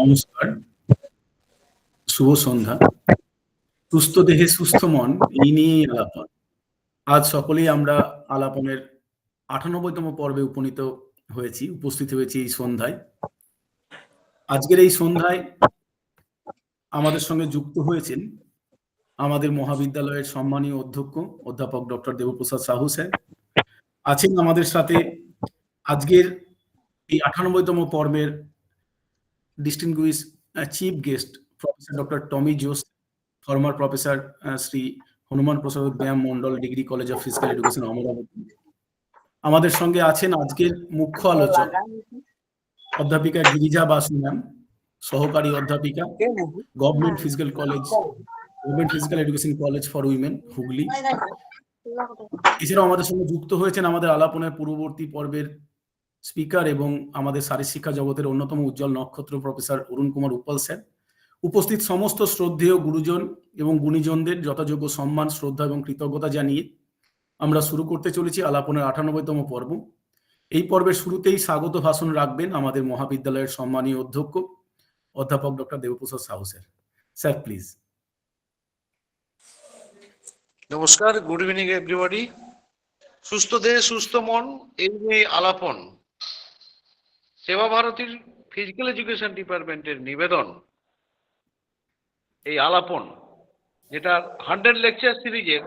নমস্কার, শুভ সন্ধ্যা। সুস্থ দেহে সুস্থ মন এই নিয়েই আলাপন। আজ সকলেই আমরা আলাপনের ৯৮তম পর্বে উপস্থিত হয়েছি এই সন্ধ্যায়। আজকের এই সন্ধ্যায় আমাদের সঙ্গে যুক্ত হয়েছেন আমাদের মহাবিদ্যালয়ের সম্মানীয় অধ্যক্ষ অধ্যাপক ডক্টর দেবপ্রসাদ সাহু স্যার। আছেন আমাদের সাথে আজকের এই ৯৮তম পর্বের distinguished chief guest professor doctor Tommy Jose, former professor Shri Hanuman Prasad Vyayam Mandal degree college of physical education Amravati. আমাদের সঙ্গে আছেন আজকের মুখ্য আলোচক অধ্যাপিকা গিরিজা বাসু ম্যাম, সহকারী অধ্যাপিকা, government physical education college for women, Hooghly. এছাড়াও আমাদের সঙ্গে যুক্ত হয়েছেন আমাদের আলাপনের পূর্ববর্তী পর্বের স্পিকার এবং আমাদের শারীরশিক্ষা জগতের অন্যতম উজ্জ্বল নক্ষত্র প্রফেসর অরুণ কুমার উপ্পল স্যার। উপস্থিত সমস্ত শ্রদ্ধেয় গুরুজন এবং গুণীজনদের যথাযোগ্য সম্মান, শ্রদ্ধা এবং কৃতজ্ঞতা জানিয়ে আমরা শুরু করতে চলেছি আলাপনের ৯৮তম পর্ব। এই পর্বের শুরুতেই স্বাগত ভাষণ রাখবেন আমাদের মহাবিদ্যালয়ের সম্মানীয় অধ্যক্ষ অধ্যাপক doctor Debprasad Sahu sir. Sir please. নমস্কার, গুড ইভিনিং এভরিবডি। সুস্থ দেহে সুস্থ মন এই নিয়ে আলাপন সেবা ভারতীর ফিজিক্যাল এডুকেশন ডিপার্টমেন্টের নিবেদন। এই আলাপন যেটা 100 লেকচার সিরিজের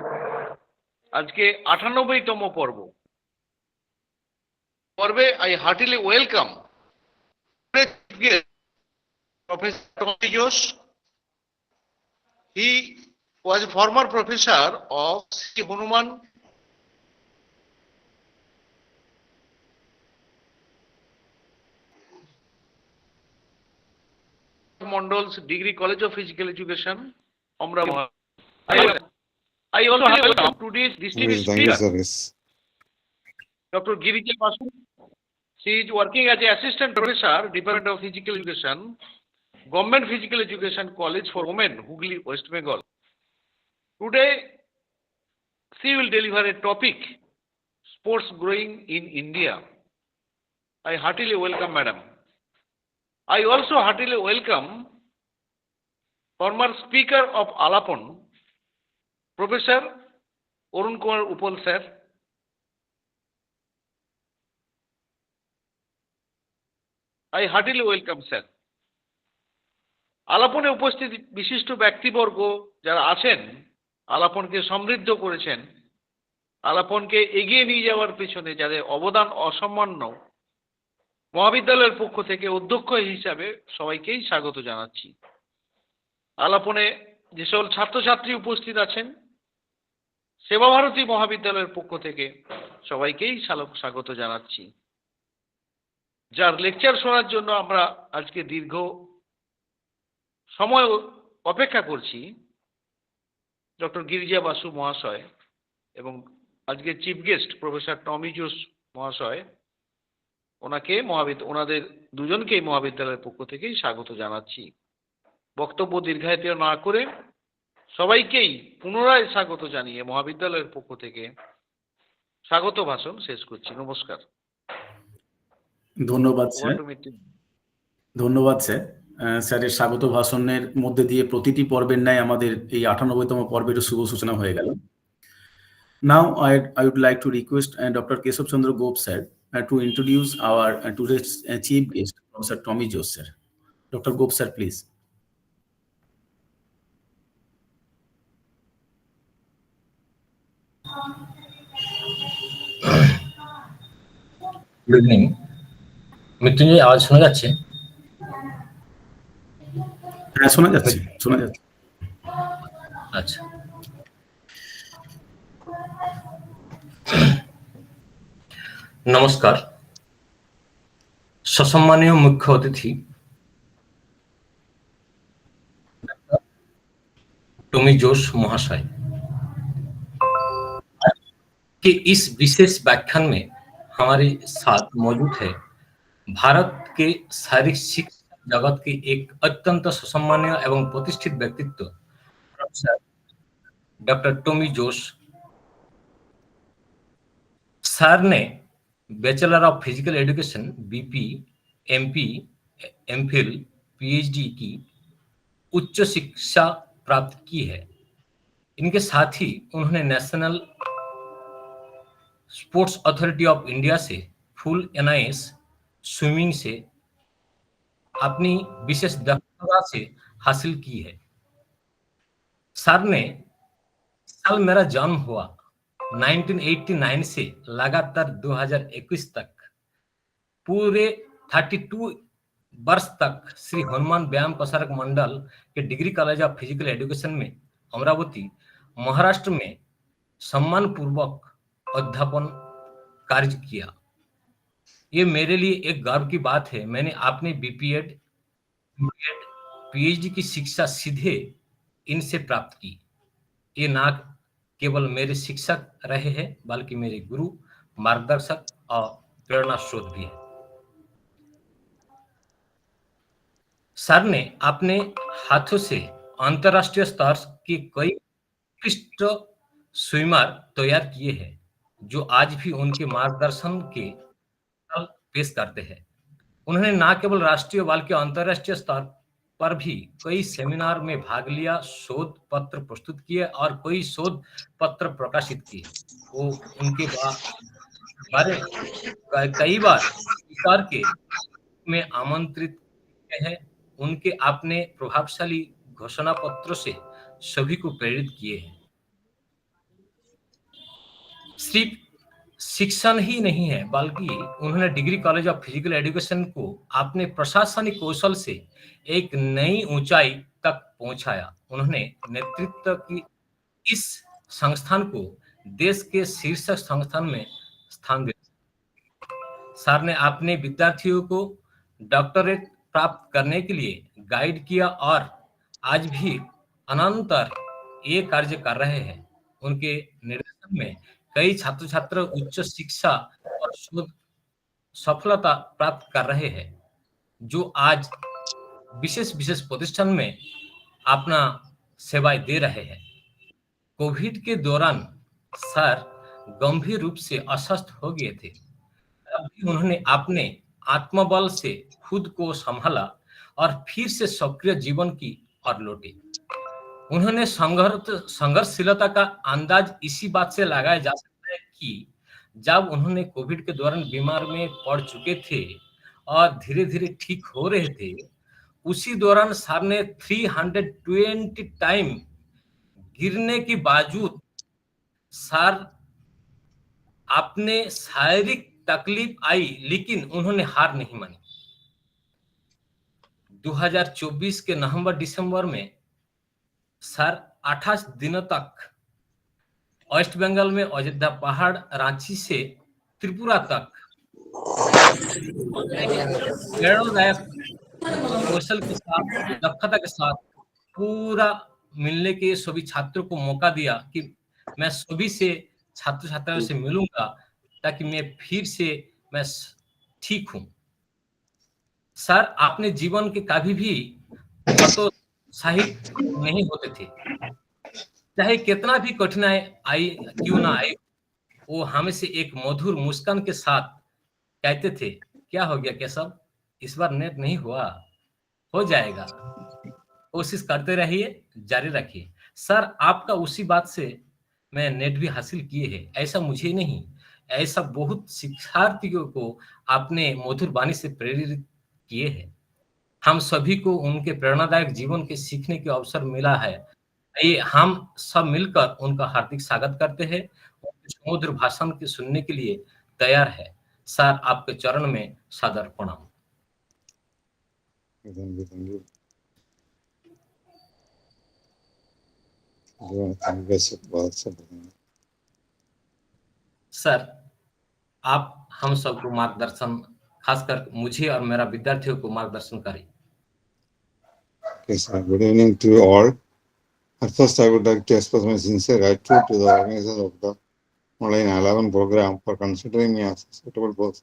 আজকে ৯৮তম পর্বে I heartily welcome professor Tommy জোস। He was a former professor of Hanuman Mondal's Degree College of Physical Education, Amravati. I also welcome today's distinguished speaker, Dr. Girija Basu. She is working as an assistant professor, Department of Physical Education, Government Physical Education College for Women, Hooghly, West Bengal. Today, she will deliver a topic, sports growing in India. I heartily welcome Madam. I also heartily welcome former Speaker of Alapon, Professor Arun Kumar Uppal sir. I heartily welcome sir. আলাপনে উপস্থিত বিশিষ্ট ব্যক্তিবর্গ যারা আছেন, আলাপনকে সমৃদ্ধ করেছেন, আলাপনকে এগিয়ে নিয়ে যাওয়ার পিছনে যাদের অবদান অসামান্য, মহাবিদ্যালয়ের পক্ষ থেকে অধ্যক্ষ হিসাবে সবাইকেই স্বাগত জানাচ্ছি। আলাপনে যে সকল ছাত্রছাত্রী উপস্থিত আছেন, সেবা ভারতী মহাবিদ্যালয়ের পক্ষ থেকে সবাইকেই স্বাগত জানাচ্ছি। যার লেকচার শোনার জন্য আমরা আজকে দীর্ঘ সময় অপেক্ষা করছি, ডক্টর গিরিজা বাসু মহাশয় এবং আজকে চিফ গেস্ট প্রফেসর টমি জোস মহাশয়, ওনাদের দুজনকেই মহাবিদ্যালয়ের পক্ষ থেকেই স্বাগত জানাচ্ছি। বক্তব্য দীর্ঘায়িত না করে সবাইকেই পুনরায় স্বাগত জানিয়ে মহাবিদ্যালয়ের পক্ষ থেকে স্বাগত ভাষণ শেষ করছি। নমস্কার। ধন্যবাদ স্যার। ধন্যবাদ স্যার। স্যারের স্বাগত ভাষণের মধ্যে দিয়ে প্রতিটি পর্বের ন্যায় আমাদের এই ৯৮তম পর্বের শুভ সূচনা হয়ে গেল। Now I would like to request Dr. Keshav Chandra Gop sir to introduce our today's chief guest, Professor Tommy Jose sir. Dr. Gop sir, please. Good evening. Mrityunjay, আওয়াজ শোনা যাচ্ছে? হ্যাঁ, শোনা যাচ্ছে। আচ্ছা, নমস্কার। সসম্মানীয় মুখ্য অতিথি टॉमी जोस महाशय के इस विशेष व्याख्यान में हमारे साथ मौजूद है भारत के शारीरिक शिक्षा जगत के एक अत्यंत सुसम्मान्य एवं प्रतिष्ठित व्यक्तित्व प्रोफेसर डॉक्टर टॉमी जोस। सर ने bachelor of physical education BP, MP, MPhil, PhD की उच्च शिक्षा प्राप्त की है। इनके साथ ही उन्होंने national sports authority of India से फुल एनआईएस स्विमिंग से अपनी विशेष दक्षता से हासिल की है। सर ने साल मेरा जन्म हुआ 1989 से लगातार 2021 तक पूरे 32 वर्ष तक श्री हनुमान व्यायाम प्रसारक मंडल के degree college of physical education में अमरावती महाराष्ट्र में सम्मान पूर्वक अध्यापन कार्य किया। ये मेरे लिए एक गर्व की बात है। मैंने अपने बीपीएड, बीएड, पीएचडी की शिक्षा सीधे इनसे प्राप्त की। ये ना केवल मेरे शिक्षक रहे हैं बल्कि मेरे गुरु, मार्गदर्शक और प्रेरणा स्रोत भी है। सर ने अपने हाथों से अंतरराष्ट्रीय स्तर के कई उत्कृष्ट स्विमर तैयार किए हैं जो आज भी उनके मार्गदर्शन के पेश करते हैं। उन्होंने न केवल राष्ट्रीय बल्कि अंतरराष्ट्रीय स्तर पर भी कई सेमिनार में भाग लिया, शोध पत्र प्रस्तुत किए और कई शोध पत्र प्रकाशित किए। वो उनके बारे कई बार स्पीकर के में आमंत्रित किए हैं। उनके अपने प्रभावशाली घोषणा पत्रों से सभी को प्रेरित किए हैं। सिर्फ शिक्षण ही नहीं है बल्कि उन्होंने degree college of physical education को अपने प्रशासनिक कौशल से एक नई ऊंचाई तक पहुंचाया। उन्होंने नेतृत्व की इस संस्थान को देश के शीर्ष संस्थान में स्थान दिया। सर ने अपने विद्यार्थियों को डॉक्टरेट प्राप्त करने के लिए गाइड किया और आज भी अनंतर ये कार्य कर रहे हैं। उनके निर्देशन में कई छात्र छात्र उच्च शिक्षा और शोध सफलता प्राप्त कर रहे हैं जो आज विशेष प्रतिष्ठान में अपना सेवाएं दे रहे हैं। कोविड के दौरान सर गंभीर रूप से अस्वस्थ हो गए थे। तभी उन्होंने अपने आत्मबल से खुद को संभाला और फिर से सक्रिय जीवन की ओर लौटे। उन्होंने संघर्षशीलता का अंदाज इसी बात से लगाया जा सकता है कि जब उन्होंने कोविड के दौरान बीमार में पड़ चुके थे और धीरे धीरे ठीक हो रहे थे, उसी दौरान सर ने 320 टाइम गिरने के बावजूद सर अपने शारीरिक तकलीफ आई लेकिन उन्होंने हार नहीं मानी। 2024 के नवंबर दिसंबर में सर 28 दिनों तक वेस्ट बंगाल में अयोध्या पहाड़, रांची से त्रिपुरा तक प्रेरणादायक कौशल के साथ, दक्षता के साथ पूरा मिलने के सभी छात्रों को मौका दिया कि मैं सभी से छात्र छात्राओं से मिलूंगा ताकि मैं फिर से मैं ठीक हूं। सर अपने जीवन के कभी भी हतोत्साहित नहीं होते थे, चाहे कितना भी कठिनाई आई क्यों ना आए, वो हमेशा एक मधुर मुस्कान के साथ कहते थे, क्या हो गया केशव, इस बार नेट नहीं हुआ, हो जाएगा, कोशिश करते रहिए, जारी रखिए। सर आपका उसी बात से मैं नेट भी हासिल किए है, ऐसा मुझे नहीं, ऐसा बहुत शिक्षार्थियों को आपने मधुर वाणी से प्रेरित किए हैं। हम सभी को उनके प्रेरणादायक जीवन के सीखने के अवसर मिला है। ये हम सब मिलकर उनका हार्दिक स्वागत करते हैं। उनके समुद्र भाषण के सुनने के लिए तैयार है। सर आपके चरण में सादर प्रणाम। सर आप हम सबको मार्गदर्शन, खासकर मुझे और मेरा विद्यार्थियों को मार्गदर्शन करें। Okay, sir. Good evening to you all. At first, I would like to express my sincere gratitude to the organizers of the online 11 program for considering me as a suitable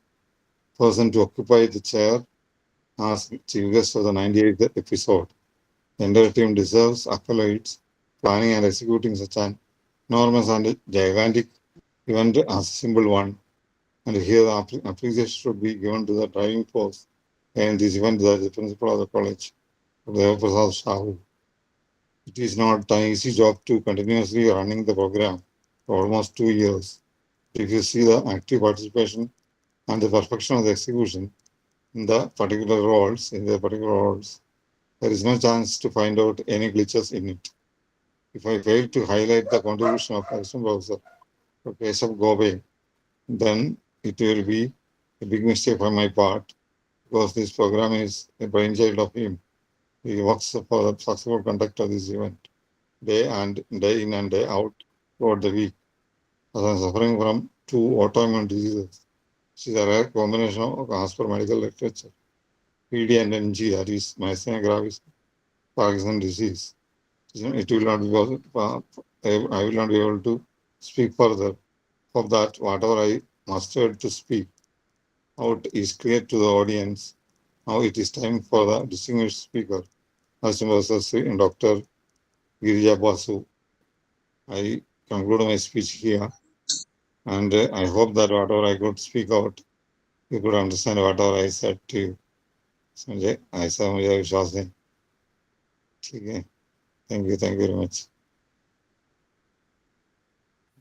person to occupy the chair as chief guest of the 98th episode. The entire team deserves accolades, planning and executing such an enormous and gigantic event as a simple one. And here the appreciation should be given to the driving force and this event, the principal of the college, Deva Prasad Sahu. It is not an easy job to continuously running the program for almost 2 years. If you see the active participation and the perfection of the execution in the particular roles, there is no chance to find out any glitches in it. If I fail to highlight the contribution of Assistant Professor Keshav Gobe, then it will be a big mistake on my part, because this program is a brainchild of him. He works for the successful conduct of this event day in and day out throughout the week. As I am suffering from 2 autoimmune diseases, which is a rare combination of, as per medical literature, PD and NG, that is myasthenia gravis, Parkinson's disease. It will not be possible, I will not be able to speak further. Hope that whatever I mastered to speak out is clear to the audience. Now it is time for the distinguished speaker, Assistant Dr. Girija Basu. I conclude my speech here, and I hope that whatever I could speak out, you could understand whatever I said to you. Sanjay, ऐसा मुझे विश्वास है. ठीक है. Thank you very much.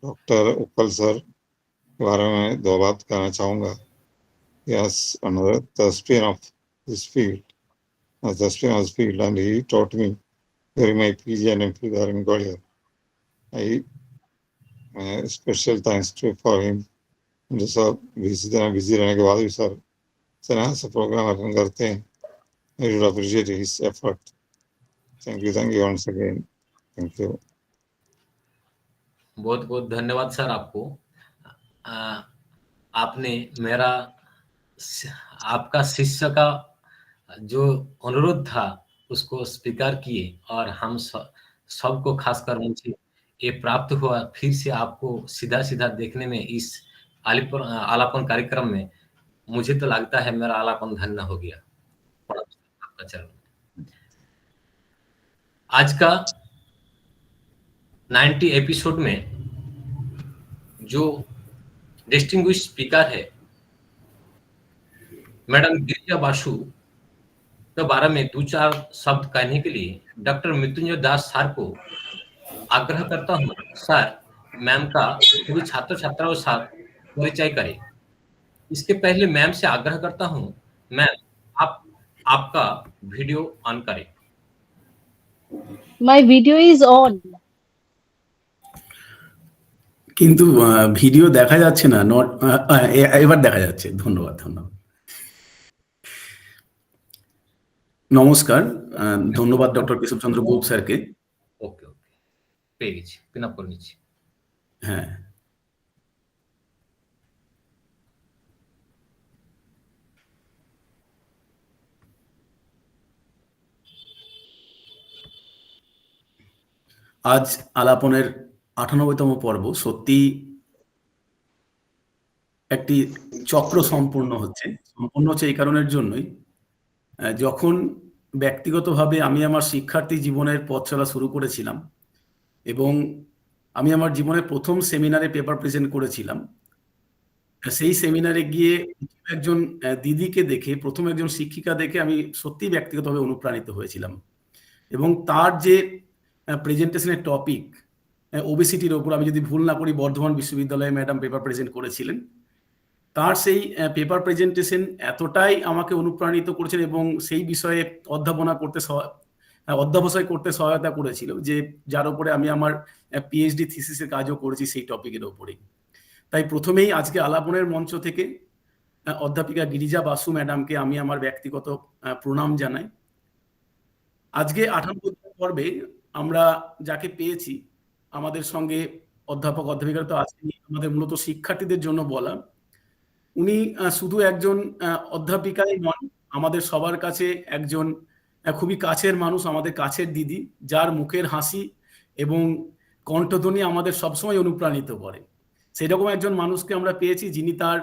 Doctor उपल sir के बारे में 2 बात कहना चाहूँगा. Yes, another thespian of this field, a thespian of this field, and he taught me during my PG and MP there in Gwalior. I special thanks for him. जैसा busy रहने के बाद भी सर तरह से प्रोग्राम अटेंड करते हैं. I would appreciate his effort. Thank you once again. Thank you. बहुत बहुत धन्यवाद सर आपको. आपने आपका शिष्य का जो अनुरोध था उसको स्वीकार किए, और हम सबको खासकर मुझे ये प्राप्त हुआ फिर से आपको सीधा देखने में इस आलापन कार्यक्रम में. मुझे तो लगता है मेरा आलापन धन्य हो गया आपका चरण. आज का 90 एपिसोड में जो डिस्टिंग्विश्ड स्पीकर है मैडम गिरिजा बासु के बारे में 2-4 शब्द कहने के लिए डॉक्टर मृत्युंजय दास सर को आग्रह करता हूँ. सर, मैम का सभी छात्र छात्राओं के साथ परिचय करें. इसके पहले मैम से आग्रह करता हूँ, मैम आपका वीडियो ऑन करें. My video is on. কিন্তু ভিডিও দেখা যাচ্ছে না. এবার দেখা যাচ্ছে. ধন্যবাদ. নমস্কার. ধন্যবাদ ডক্টর কেশবচন্দ্র গোপ স্যারকে. ওকে পেয়ে গেছি, পিন আপ করে নিচ্ছি. হ্যাঁ, আজ আলাপনের 98তম পর্ব সত্যি একটি চক্র সম্পূর্ণ হচ্ছে এই কারণের জন্যই, যখন ব্যক্তিগতভাবে আমি আমার শিক্ষার্থী জীবনের পথ চলা শুরু করেছিলাম এবং আমি আমার জীবনের প্রথম সেমিনারে পেপার প্রেজেন্ট করেছিলাম. সেই সেমিনারে গিয়ে একজন দিদিকে দেখে, প্রথম একজন শিক্ষিকা দেখে আমি সত্যি ব্যক্তিগতভাবে অনুপ্রাণিত হয়েছিলাম. এবং তার যে প্রেজেন্টেশনের টপিক ওবেসিটির ওপর, আমি যদি ভুল না করি বর্ধমান বিশ্ববিদ্যালয়ে ম্যাডাম পেপার প্রেজেন্ট করেছিলেন, তার সেই পেপার প্রেজেন্টেশন এতটাই আমাকে অনুপ্রাণিত করেছেন এবং সেই বিষয়ে অধ্যবসায় করতে সহায়তা করেছিল, যে যার উপরে আমি আমার পিএইচডি থিসিসের কাজও করেছি সেই টপিকের ওপরেই. তাই প্রথমেই আজকে আলাপনের মঞ্চ থেকে অধ্যাপিকা গিরিজা বাসু ম্যাডামকে আমি আমার ব্যক্তিগত প্রণাম জানাই. আজকে 98 পর্বে আমরা যাকে পেয়েছি আমাদের সঙ্গে, অধ্যাপিকা তো আছেন, আমাদের মূলত শিক্ষার্থীদের জন্য বলা. উনি শুধু একজন অধ্যাপিকাই নন, আমাদের সবার কাছে একজন খুবই কাছের মানুষ, আমাদের কাছের দিদি, যার মুখের হাসি এবং কণ্ঠধ্বনি আমাদের সবসময় অনুপ্রাণিত করে. সেরকম একজন মানুষকে আমরা পেয়েছি, যিনি তার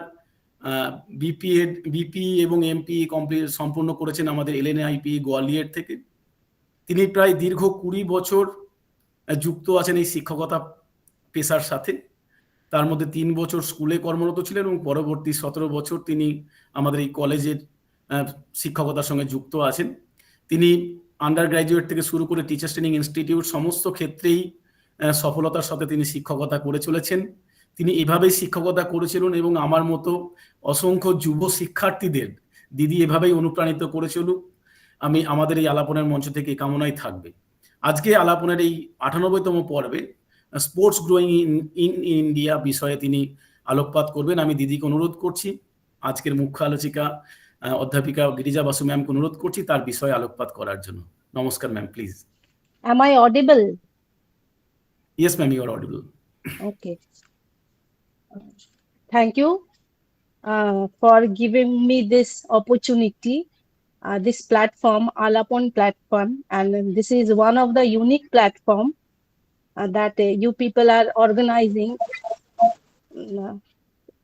বিপি এবং এমপি সম্পূর্ণ করেছেন আমাদের এলএনআইপি গোয়ালিয়র থেকে. তিনি প্রায় দীর্ঘ 20 বছর যুক্ত আছেন এই শিক্ষকতা পেশার সাথে. তার মধ্যে 3 বছর স্কুলে কর্মরত ছিলেন এবং পরবর্তী 17 বছর তিনি আমাদের এই কলেজের শিক্ষকতার সঙ্গে যুক্ত আছেন. তিনি আন্ডার গ্র্যাজুয়েট থেকে শুরু করে টিচার্স ট্রেনিং ইনস্টিটিউট সমস্ত ক্ষেত্রেই সফলতার সাথে তিনি শিক্ষকতা করে চলেছেন। তিনি এভাবেই শিক্ষকতা করেছিলেন এবং আমার মতো অসংখ্য যুব শিক্ষার্থীদের দিদি এভাবেই অনুপ্রাণিত করে চলুক, আমি আমাদের এই আলাপনের মঞ্চ থেকে এই কামনাই থাকবে। আজকে আলাপনের এই 98তম পর্বে স্পোর্টস গ্রোয়িং ইন ইন্ডিয়া বিষয়ে তিনি আলোকপাত করবেন। আমি দিদিকে অনুরোধ করছি, আজকের মুখ্য আলোচিকা অধ্যাপিকা গিরিজা বাসু ম্যামকে অনুরোধ করছি তার বিষয়ে আলোকপাত করার জন্য। নমস্কার ma'am, please. Am I audible? Yes ma'am, you are audible. Okay. Thank you for giving me this opportunity, this platform, Alapon platform, and this is one of the unique platform that you people are organizing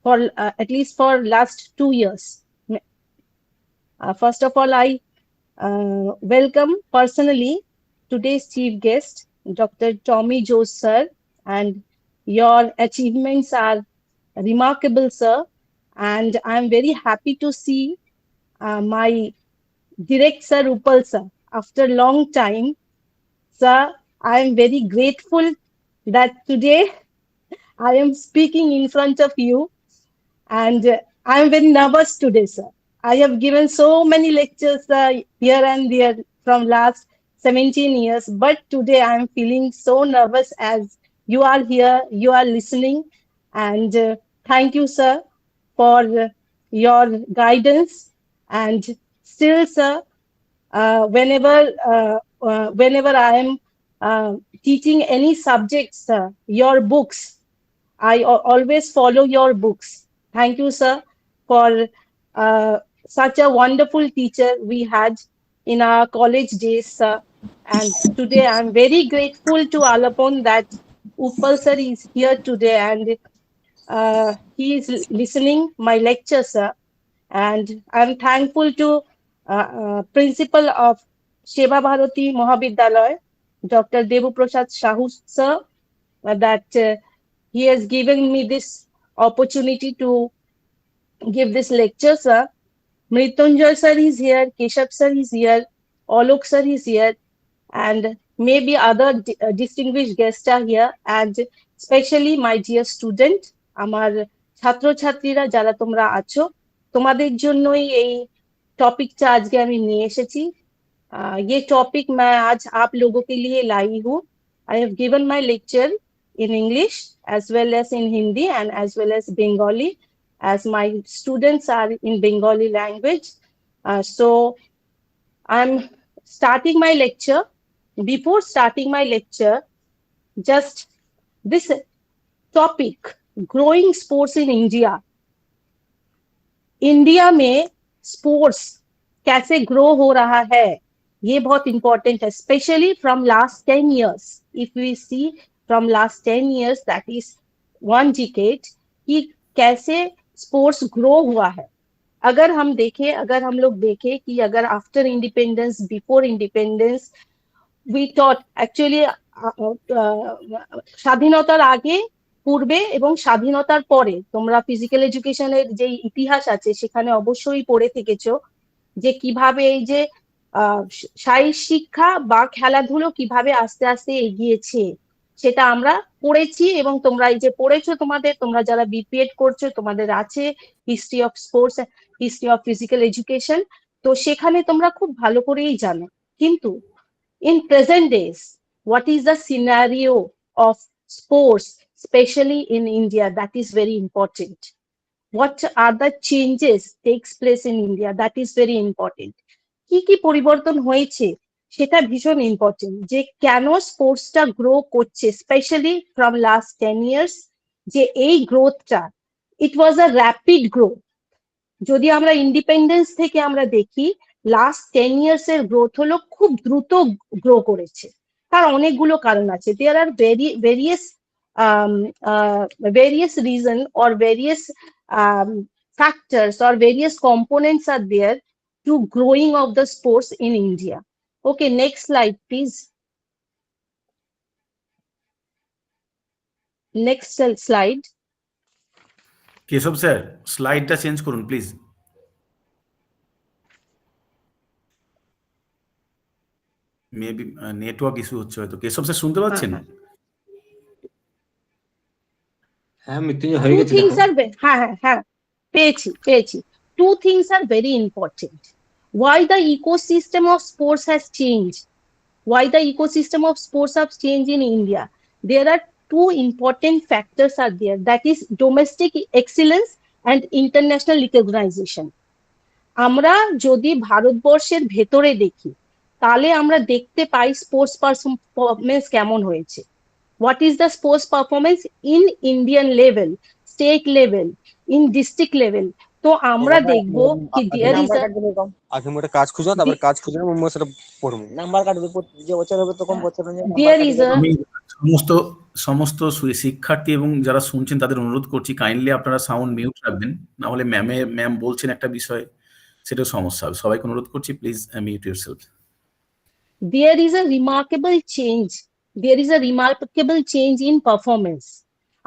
for at least for last 2 years. First of all, I welcome personally today's chief guest, Dr. Tommy Jose sir, and your achievements are remarkable, sir. And I'm very happy to see my direct sir Upal sir after long time. Sir, I am very grateful that today I am speaking in front of you, and I am very nervous today, sir. I have given so many lectures here and there from last 17 years, but today I am feeling so nervous as you are here, you are listening, and thank you, sir, for your guidance. And still, sir, whenever I am teaching any subjects, sir, your books, I always follow your books. Thank you, sir, for such a wonderful teacher we had in our college days, sir. And today I'm very grateful to Alapon that Uppal sir is here today, and he is listening my lecture, sir. And I'm thankful to Principal of Sheba Bharati Mahavidyalaya, Dr. Debu Prasad Shahu, sir, that he has given me this opportunity to give this lecture, sir. Mrityunjay sir is here, Keshav sir is here, Alok sir is here, and maybe other distinguished guests are here, and especially my dear student, আমার ছাত্রছাত্রীরা যারা তোমরা আছো, তোমাদের জন্যই এই টপিকটা আজকে আমি নিয়ে এসেছি। ये टॉपिक मैं आज आप लोगों के लिए लाई हूँ। I have given my lecture in English as well as in Hindi and as well as Bengali, as my students are in Bengali language. So I'm starting my lecture. Before starting my lecture, just this topic, growing sports in India. India में sports कैसे grow हो रहा है, ये बहुत important है, specially from last 10 years. If we see from last 10 years, that is 1 decade, कि कैसे स्पोर्ट्स ग्रो हुआ है। अगर हम लोग देखें कि अगर after independence, before independence, we thought actually স্বাধীনতার আগে, পূর্বে এবং স্বাধীনতার পরে তোমরা ফিজিক্যাল এডুকেশনের যে ইতিহাস আছে সেখানে অবশ্যই পড়ে থেকেছো যে কিভাবে এই যে শারীরিক শিক্ষা বা খেলাধুলো কিভাবে আস্তে আস্তে এগিয়েছে, সেটা আমরা পড়েছি। এবং তোমরা এই যে পড়েছো, তোমরা যারা বিপিএড করছো, তোমাদের আছে history of sports, history of physical education, তো সেখানে তোমরা খুব ভালো করেই জানো। কিন্তু in present days, what is the scenario of sports, especially in India? That is very important. What are the changes takes place in India? That is very important. কি পরিবর্তন হয়েছে সেটা ভীষণ ইম্পর্টেন্ট, যে কেন স্পোর্টসটা গ্রো করছে, স্পেশালি ফ্রম লাস্ট 10 years, যে এই গ্রোথটা, ইট ওয়াজ আ র্যাপিড গ্রোথ। যদি আমরা ইন্ডিপেন্ডেন্স থেকে আমরা দেখি, লাস্ট 10 years এর গ্রোথ হলো খুব দ্রুত গ্রো করেছে। তার অনেকগুলো কারণ আছে। দেয়ার আর various reason or various factors or various components are there to growing of the sports in India. Okay, next slide please. Next slide. Keshav sir, স্লাইডটা চেঞ্জ করুন প্লিজ। মেবি নেটওয়ার্ক ইস্যু হচ্ছে হয়তো। কেশব স্যার শুনতে পাচ্ছেন? হ্যাঁ মৃত্যুঞ্জয় হয়ে Two গেছে things দেখো। are পেয়েছি। Two things are very important. Why the ecosystem of sports has changed? Why the ecosystem of sports has changed in India? There are two important factors are there. That is domestic excellence and international recognition. আমরা যদি ভারতবর্ষের ভেতরে দেখি তাহলে আমরা দেখতে পাই sports performance কেমন হয়েছে। What is the sports performance in Indian level, state level, in district level? তো আমরা দেখব কি there is a আগে মোটা কাজ খুঁজো, তারপর কাজ খুঁজে আমি সেটা পড়বো। নাম্বার কাটবে যে বছর হবে তখন বছর there is a আমি সমস্ত শিক্ষার্থী এবং যারা শুনছেন তাদের অনুরোধ করছি কাইন্ডলি আপনারা সাউন্ড মিউট রাখবেন, না হলে ম্যাম বলছেন একটা বিষয়, সেটা সমস্যা হবে। সবাইকে অনুরোধ করছি please mute yourself. there is a remarkable change. There is a remarkable change in performance.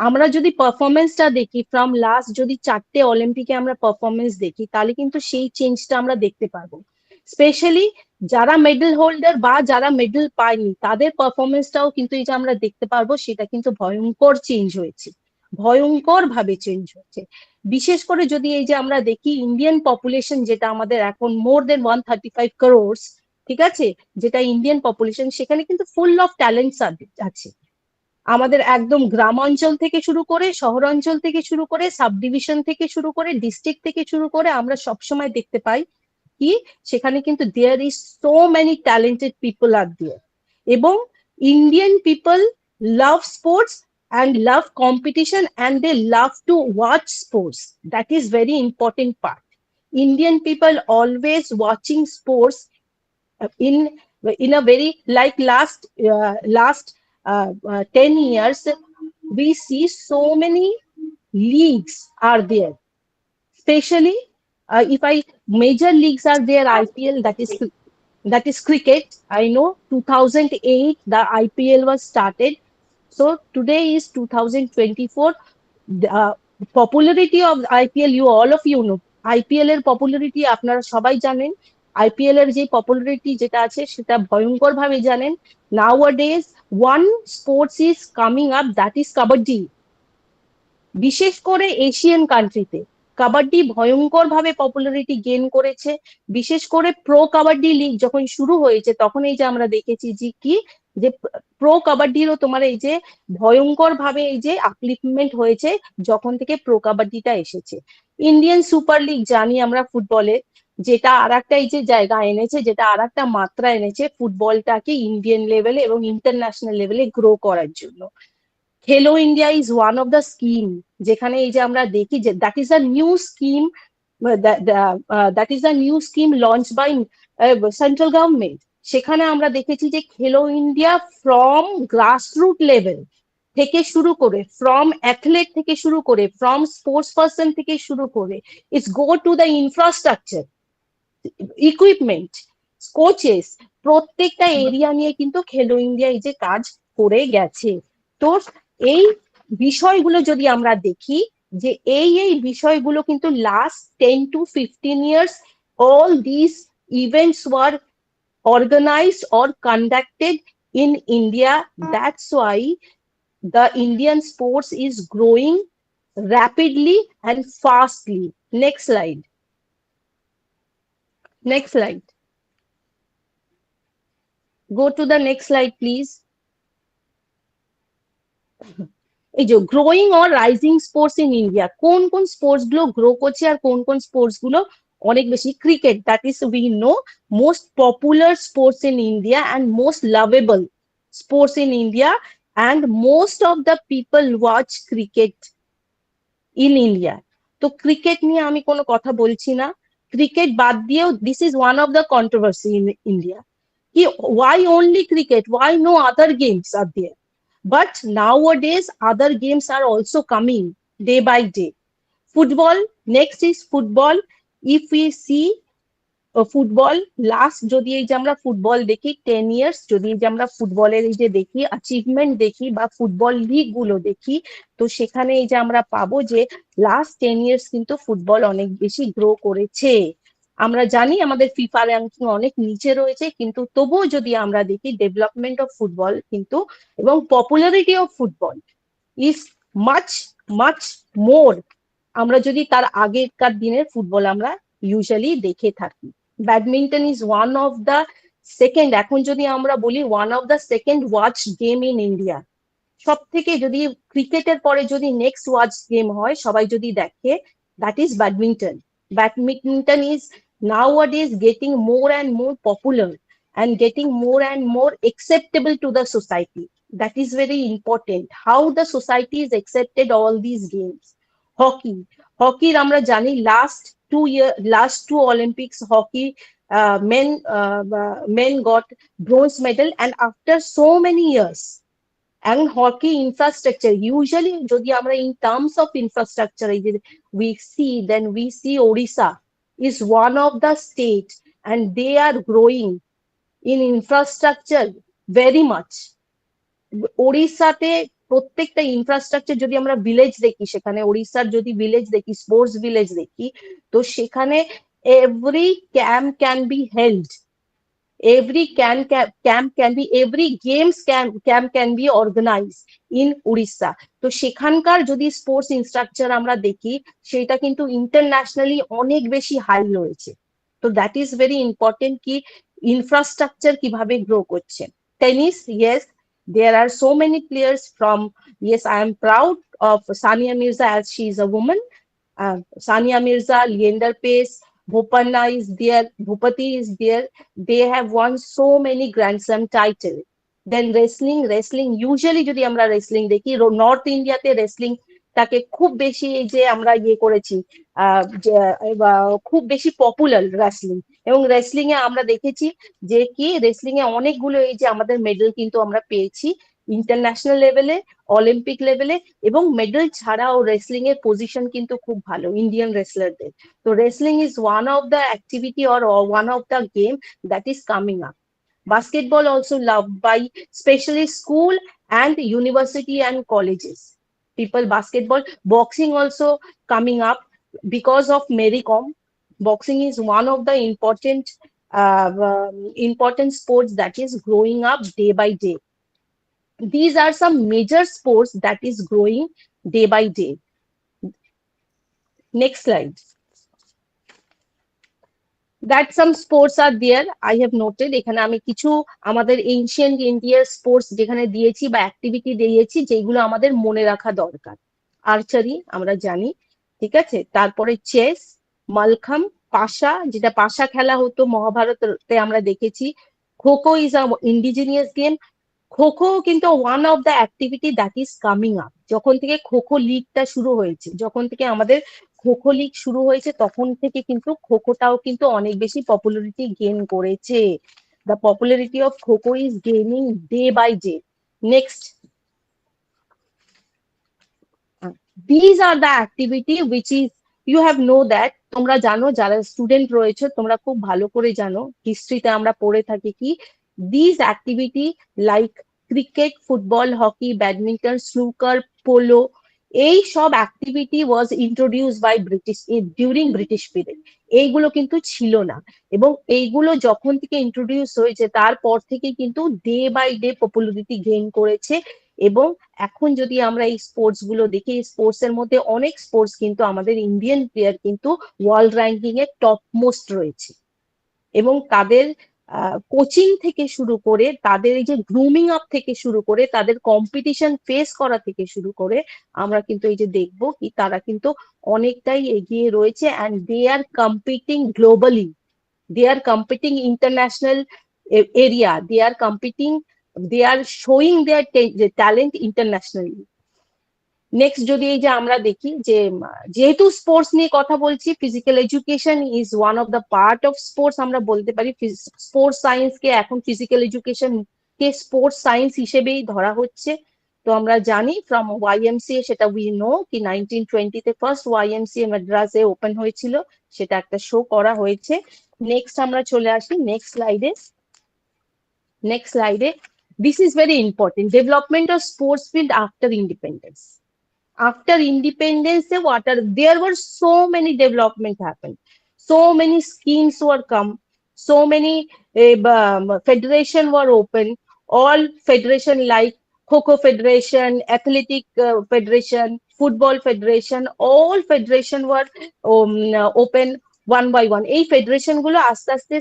আমরা যদি পারফরমেন্সটা দেখি ফ্রম লাস্ট যদি 4টে অলিম্পিকে আমরা পারফরমেন্স দেখি তাহলে কিন্তু সেই চেঞ্জটা আমরা দেখতে পারবো। স্পেশালি যারা মেডেল হোল্ডার বা যারা মেডেল পায়নি তাদের পারফরমেন্সটাও কিন্তু এই যে আমরা দেখতে পারবো সেটা কিন্তু ভয়ঙ্কর চেঞ্জ হয়েছে, ভয়ঙ্কর ভাবে চেঞ্জ হয়েছে। বিশেষ করে যদি এই যে আমরা দেখি ইন্ডিয়ান পপুলেশন যেটা আমাদের এখন মোর দেন 135 crores, ঠিক আছে, যেটা ইন্ডিয়ান পপুলেশন, সেখানে কিন্তু ফুল অফ ট্যালেন্টস আছে। আমাদের একদম গ্রামাঞ্চল থেকে শুরু করে শহরাঞ্চল থেকে শুরু করে সাব ডিভিশন থেকে শুরু করে ডিস্ট্রিক্ট থেকে শুরু করে আমরা সবসময় দেখতে পাই কি সেখানে কিন্তু there is so many talented people আর দেয়ার। এবং Indian people love sports and love competition and they love to watch sports. That is very important part. Indian people always watching sports in a very like last 10 years we see so many leagues are there, especially if major leagues are there. IPL, that is cricket. I know 2008 the IPL was started, so today is 2024. The popularity of IPL, you all of you know IPL এর popularity আপনারা সবাই জানেন। IPL এর যে popularity যেটা আছে সেটা ভয়ঙ্কর ভাবে জানেন। Nowadays one sports is coming up, that is kabaddi. বিশেষ করে এশিয়ান কান্ট্রিতে কাবাডি ভয়ঙ্কর ভাবে পপুলারিটি গেইন করেছে। বিশেষ করে প্রো কাবাডি লিগ যখন শুরু হয়েছে তখন এই যে আমরা দেখেছি যে কি যে প্রো কাবাডিরও তোমার এই যে ভয়ঙ্কর ভাবে এই যে আপলিফমেন্ট হয়েছে যখন থেকে প্রো কাবাডিটা এসেছে। ইন্ডিয়ান সুপার লিগ জানি আমরা ফুটবলে, যেটা আর একটা এই যে জায়গা এনেছে, যেটা আর একটা মাত্রা এনেছে ফুটবলটাকে ইন্ডিয়ান লেভেলে এবং ইন্টারন্যাশনাল লেভেলে গ্রো করার জন্য। Khelo India is one of the scheme, যেখানে এই যে আমরা দেখি যে that is a new scheme, that is a new scheme launch by central government. সেখানে আমরা দেখেছি যে খেলো ইন্ডিয়া ফ্রম গ্রাসরুট লেভেল থেকে শুরু করে, ফ্রম অ্যাথলেট থেকে শুরু করে, ফ্রম স্পোর্টস পার্সন থেকে শুরু করে, it's go to the infrastructure, equipment, coaches, প্রত্যেকটা এরিয়া নিয়ে কিন্তু খেলো ইন্ডিয়া এই যে কাজ করে গেছে। তো এই বিষয়গুলো যদি আমরা দেখি যে এই বিষয়গুলো কিন্তু last 10 to 15 years all these events were organized or conducted in India. That's why the Indian sports is growing rapidly and fastly. Next slide. Next slide. Go to the next slide, please. এই যে growing or rising sports in India, কোন কোন sports গুলো grow করছে আর কোন কোন sports গুলো অনেক বেশি? Cricket, that is we know most popular sports in India and most lovable sports in India, and most of the people watch cricket in India. তো ক্রিকেট নিয়ে আমি কোনো কথা বলছি না, ক্রিকেট বাদ দিয়েও this is one of the controversy in India কি why only cricket, why no other games are there? But nowadays other games are also coming day by day. Football, next is football. If we see football last যদি এই যে আমরা football দেখি 10 years, যদি এই যে আমরা ফুটবলের এই যে দেখি অ্যাচিভমেন্ট দেখি বা ফুটবল লিগ গুলো দেখি, তো সেখানে এই যে আমরা পাবো যে লাস্ট 10 years কিন্তু ফুটবল অনেক বেশি গ্রো করেছে। আমরা জানি আমাদের ফিফা র্যাঙ্কিং অনেক নিচে রয়েছে, কিন্তু তবুও যদি আমরা দেখি ডেভেলপমেন্ট অফ ফুটবল কিন্তু এবং popularity of football is much much more, আমরা যদি তার আগেকার দিনের ফুটবল আমরা ইউজুয়ালি দেখে থাকি। Badminton is one of the second, এখন যদি আমরা বলি one of the second watch game in India. সব থেকে যদি ক্রিকেটের পরে যদি নেক্সট ওয়াচ গেম হয় সবাই যদি দেখে, that is badminton. Badminton is nowadays getting more and more popular and getting more and more acceptable to the society. That is very important. How the society is accepted all these games. Hockey আমরা জানি last two Olympics hockey men got bronze medal, and after so many years. And hockey infrastructure, usually যদি আমরা in terms of infrastructure we see Odisha is one of the state, and they are growing in infrastructure very much. ওড়িশাতে প্রত্যেকটা infrastructure যদি আমরা village দেখি, সেখানে ওড়িশার যদি village দেখি, স্পোর্টস ভিলেজ দেখি, তো সেখানে every camp can be held, every games camp can be organized in Odisha. তো সেখানকার যদি স্পোর্টস ইনস্ট্রাকচার আমরা দেখি, সেটা কিন্তু ইন্টারন্যাশনালি অনেক বেশি হাই রয়েছে। তো দ্যাট ইজ ভেরি ইম্পর্টেন্ট কি ইনফ্রাস্ট্রাকচার কিভাবে গ্রো করছে। Tennis, yes, there are so many players from, yes, I am proud of Sania Mirza as she is a woman. Sania Mirza, Leander Pace, Bopanna is there, Bhupati is there. They have won so many Grand Slam title. Then wrestling usually যদি আমরা wrestling দেখি, north ইন্ডিয়াতে wrestling তাকে খুব বেশি এই যে আমরা ইয়ে করেছি, খুব বেশি পপুলার wrestling। এবং wrestling এ আমরা দেখেছি যে কি wrestling এ অনেকগুলো এই যে আমাদের মেডেল কিন্তু আমরা পেয়েছি ইন্টারন্যাশনাল লেভেলে, অলিম্পিক লেভেলে, এবং মেডেল ছাড়াও wrestling এর পজিশন কিন্তু খুব ভালো ইন্ডিয়ান রেসলারদের। তো wrestling is one of the activity or one of the game that is coming up. Basketball also loved by especially school and university and colleges. People basketball, boxing also coming up because of Mary Kom. Boxing is one of the important sports that is growing up day by day. These are some major sports that is growing day by day. Next slide. That some sports are there, I have noted. এখানে আমি কিছু আমাদের ancient ইন্ডিয়ার sports যেখানে দিয়েছি বা activity দিয়েছি যেগুলো আমাদের মনে রাখা দরকার। আর্চারি আমরা জানি, ঠিক আছে, তারপরে চেস, মালখাম, পাশা, যেটা পাশা খেলা হতো মহাভারতে আমরা দেখেছি। Kho-kho is a indigenous game. Kho-kho কিন্তু one of the activity that is coming up. যখন থেকে খোখো লিগটা শুরু হয়েছে, যখন থেকে আমাদের খোখো লিগ শুরু হয়েছে, তখন থেকে কিন্তু খোখোটাও কিন্তু অনেক বেশি পপুলারিটি গেইন করেছে। The popularity of kho kho is gaining day by day. Next, these are the activity which is you have know that, তোমরা জানো যারা স্টুডেন্ট রয়েছে তোমরা খুব ভালো করে জানো, হিস্ট্রিতে আমরা পড়ে থাকি কি these activity like cricket, football, hockey, badminton, snooker, polo, এই সব activity was introduced by British during British period. এইগুলো কিন্তু ছিল না, এবং এইগুলো যখন থেকে ইন্ট্রোডিউস হয়েছে তারপর থেকে কিন্তু day by day popularity gain করেছে। এবং এখন যদি আমরা এই স্পোর্টস গুলো দেখি, এই স্পোর্টস এর মধ্যে অনেক স্পোর্টস কিন্তু আমাদের ইন্ডিয়ান প্লেয়ার কিন্তু ওয়ার্ল্ড র্যাঙ্কিং এ টপ মোস্ট রয়েছে। এবং তাদের কোচিং থেকে শুরু করে, তাদের এই যে গ্রুমিং আপ থেকে শুরু করে, তাদের কম্পিটিশন ফেস করা থেকে শুরু করে, আমরা কিন্তু এই যে দেখবো কি তারা কিন্তু অনেকটাই এগিয়ে রয়েছে। And they are competing globally, they are competing international area, they are competing, they are showing their talent internationally. Next যদি এই যে আমরা দেখি যে যেহেতু স্পোর্টস নিয়ে কথা বলছি, physical education is one of the part of sports. আমরা বলতে পারি স্পোর্টস সায়েন্স কে এখন ফিজিক্যাল এডুকেশন কে স্পোর্টস সায়েন্স হিসেবেই ধরা হচ্ছে। তো আমরা জানি ফ্রম YMCA, সেটা উই নো কি 1920 তে ফার্স্ট YMCA মাদ্রাসে ওপেন হয়েছিল, সেটা একটা শো করা হয়েছে। নেক্সট আমরা চলে আসি নেক্সট স্লাইডে। নেক্সট স্লাইডে, this is very important, development of sports field after independence. After independence, there were so many development happened. So many schemes were come, so many federation were open, all federation like Kho Federation, Athletic Federation, Football Federation, all federation were open one by one. এই federation গুলো আস্তে আস্তে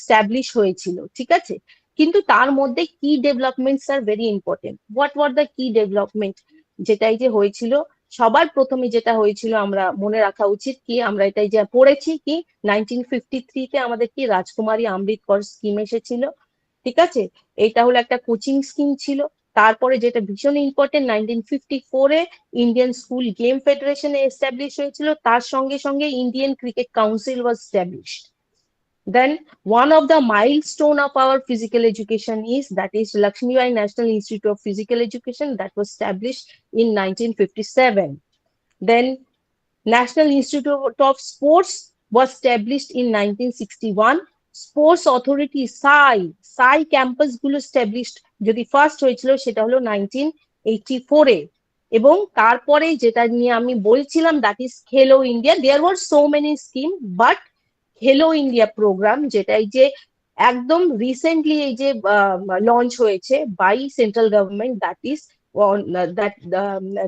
establish হয়েছিল, ঠিক আছে। কিন্তু তার মধ্যে কি developments are very important. What were the কি ডেভেলপমেন্ট? যেটাই যে হয়েছিল, সবার প্রথমে যেটা হয়েছিল আমরা মনে রাখা উচিত কি, আমরা এটাই যে পড়েছি কি 1953-তে আমাদের কি রাজকুমারী অমৃত কর স্কিম এসেছিল, ঠিক আছে। এটা হলো একটা কোচিং স্কিম ছিল। তারপরে যেটা ভীষণ ইম্পর্টেন্ট, 1954-এ Indian school game federation establish হয়েছিল, তার সঙ্গে সঙ্গে Indian cricket council was established. Then one of the milestone of our physical education is that is Lakshmi Bai National Institute of Physical Education that was established in 1957. Then National Institute of Sports was established in 1961. Sports Authority SAI campus গুলো established যদি first হয়েছিল সেটা হলো 1984-এ। এবং তারপরে যেটা নিয়ে আমি বলছিলাম that is Khelo India, there were so many scheme, but Khelo India program যেটাই যে একদম রিসেন্টলি এই যে লঞ্চ হয়েছে by central government,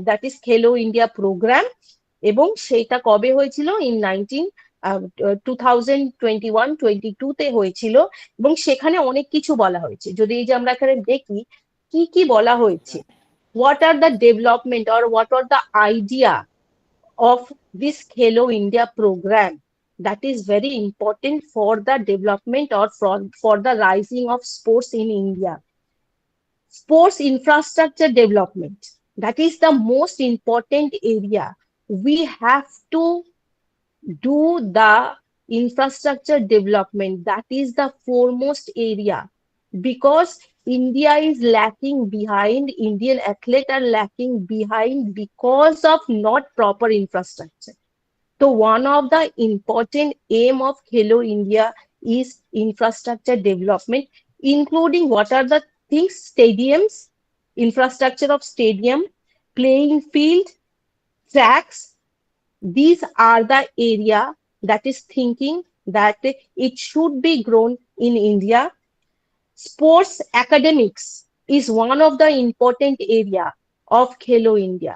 that is Khelo India program. এবং সেটা কবে হয়েছিল? ইন 2021-22-তে হয়েছিল। এবং সেখানে অনেক কিছু বলা হয়েছে। যদি এই যে আমরা এখানে দেখি কি কি বলা হয়েছে, what are the development or what are the idea of this Khelo India program, that is very important for the development or for the rising of sports in India. Sports infrastructure development, that is the most important area. We have to do the infrastructure development, that is the foremost area, because India is lacking behind, Indian athletes are lacking behind because of not proper infrastructure. So one of the important aim of Khelo India is infrastructure development, including what are the things? Stadiums, infrastructure of stadium, playing field, tracks. These are the area that is thinking that it should be grown in India. Sports academics is one of the important area of Khelo India.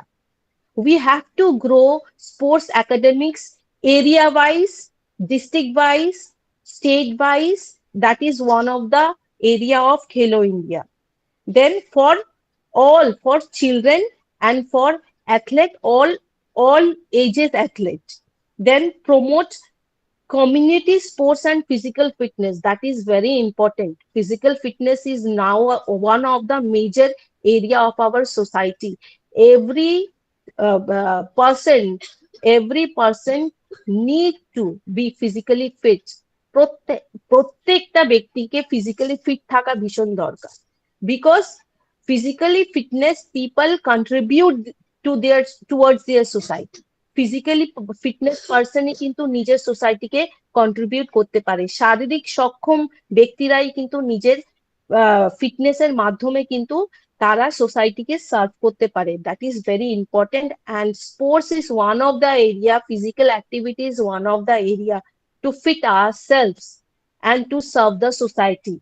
We have to grow sports academics area wise, district wise, state wise. That is one of the area of Khelo India. Then for all, for children and for athlete, all ages athlete. Then promote community sports and physical fitness. That is very important. Physical fitness is now one of the major area of our society. Every person need to be physically fit. প্রত্যেকটা ব্যক্তিকে physically fit থাকা ভীষণ দরকার, because physically fitness people contribute towards their society. Physically fitness পার্সনই কিন্তু নিজের সোসাইটিকে contribute করতে পারে। শারীরিক সক্ষম ব্যক্তিরাই কিন্তু নিজের ফিটনেসের মাধ্যমে কিন্তু তারা সোসাইটিকে সার্ভ করতে পারে। That is very important, and sports is one of the area, physical activity is one of the area to fit ourselves and to serve the society.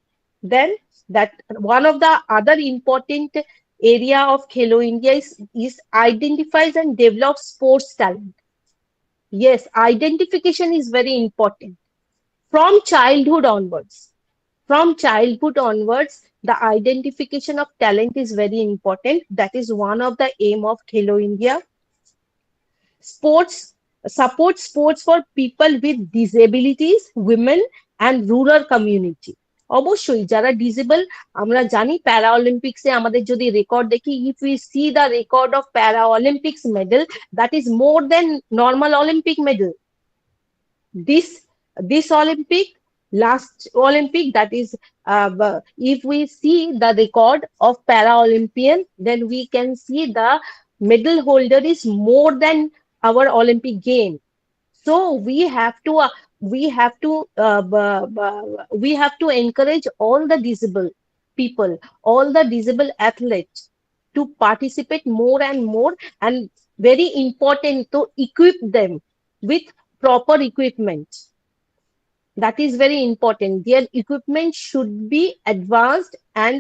Then that one of the other important area of Khelo India is identifies and develops sports talent. Yes, identification is very important from childhood onwards. From childhood onwards, the identification of talent is very important. That is one of the aim of Khelo India. Sports, support sports for people with disabilities, women and rural community. অবশ্যই যারা disable, আমরা জানি প্যারা অলিম্পিক্সে আমাদের যদি record দেখি, if we see the record of para Olympics medal, that is more than normal Olympic medal. This Olympic, last Olympic, that is if we see the record of para Olympian, then we can see the medal holder is more than our Olympic game. So we have to encourage all the disabled people, all the disabled athletes to participate more and more, and very important to equip them with proper equipment. That is very important. Their equipment should be advanced and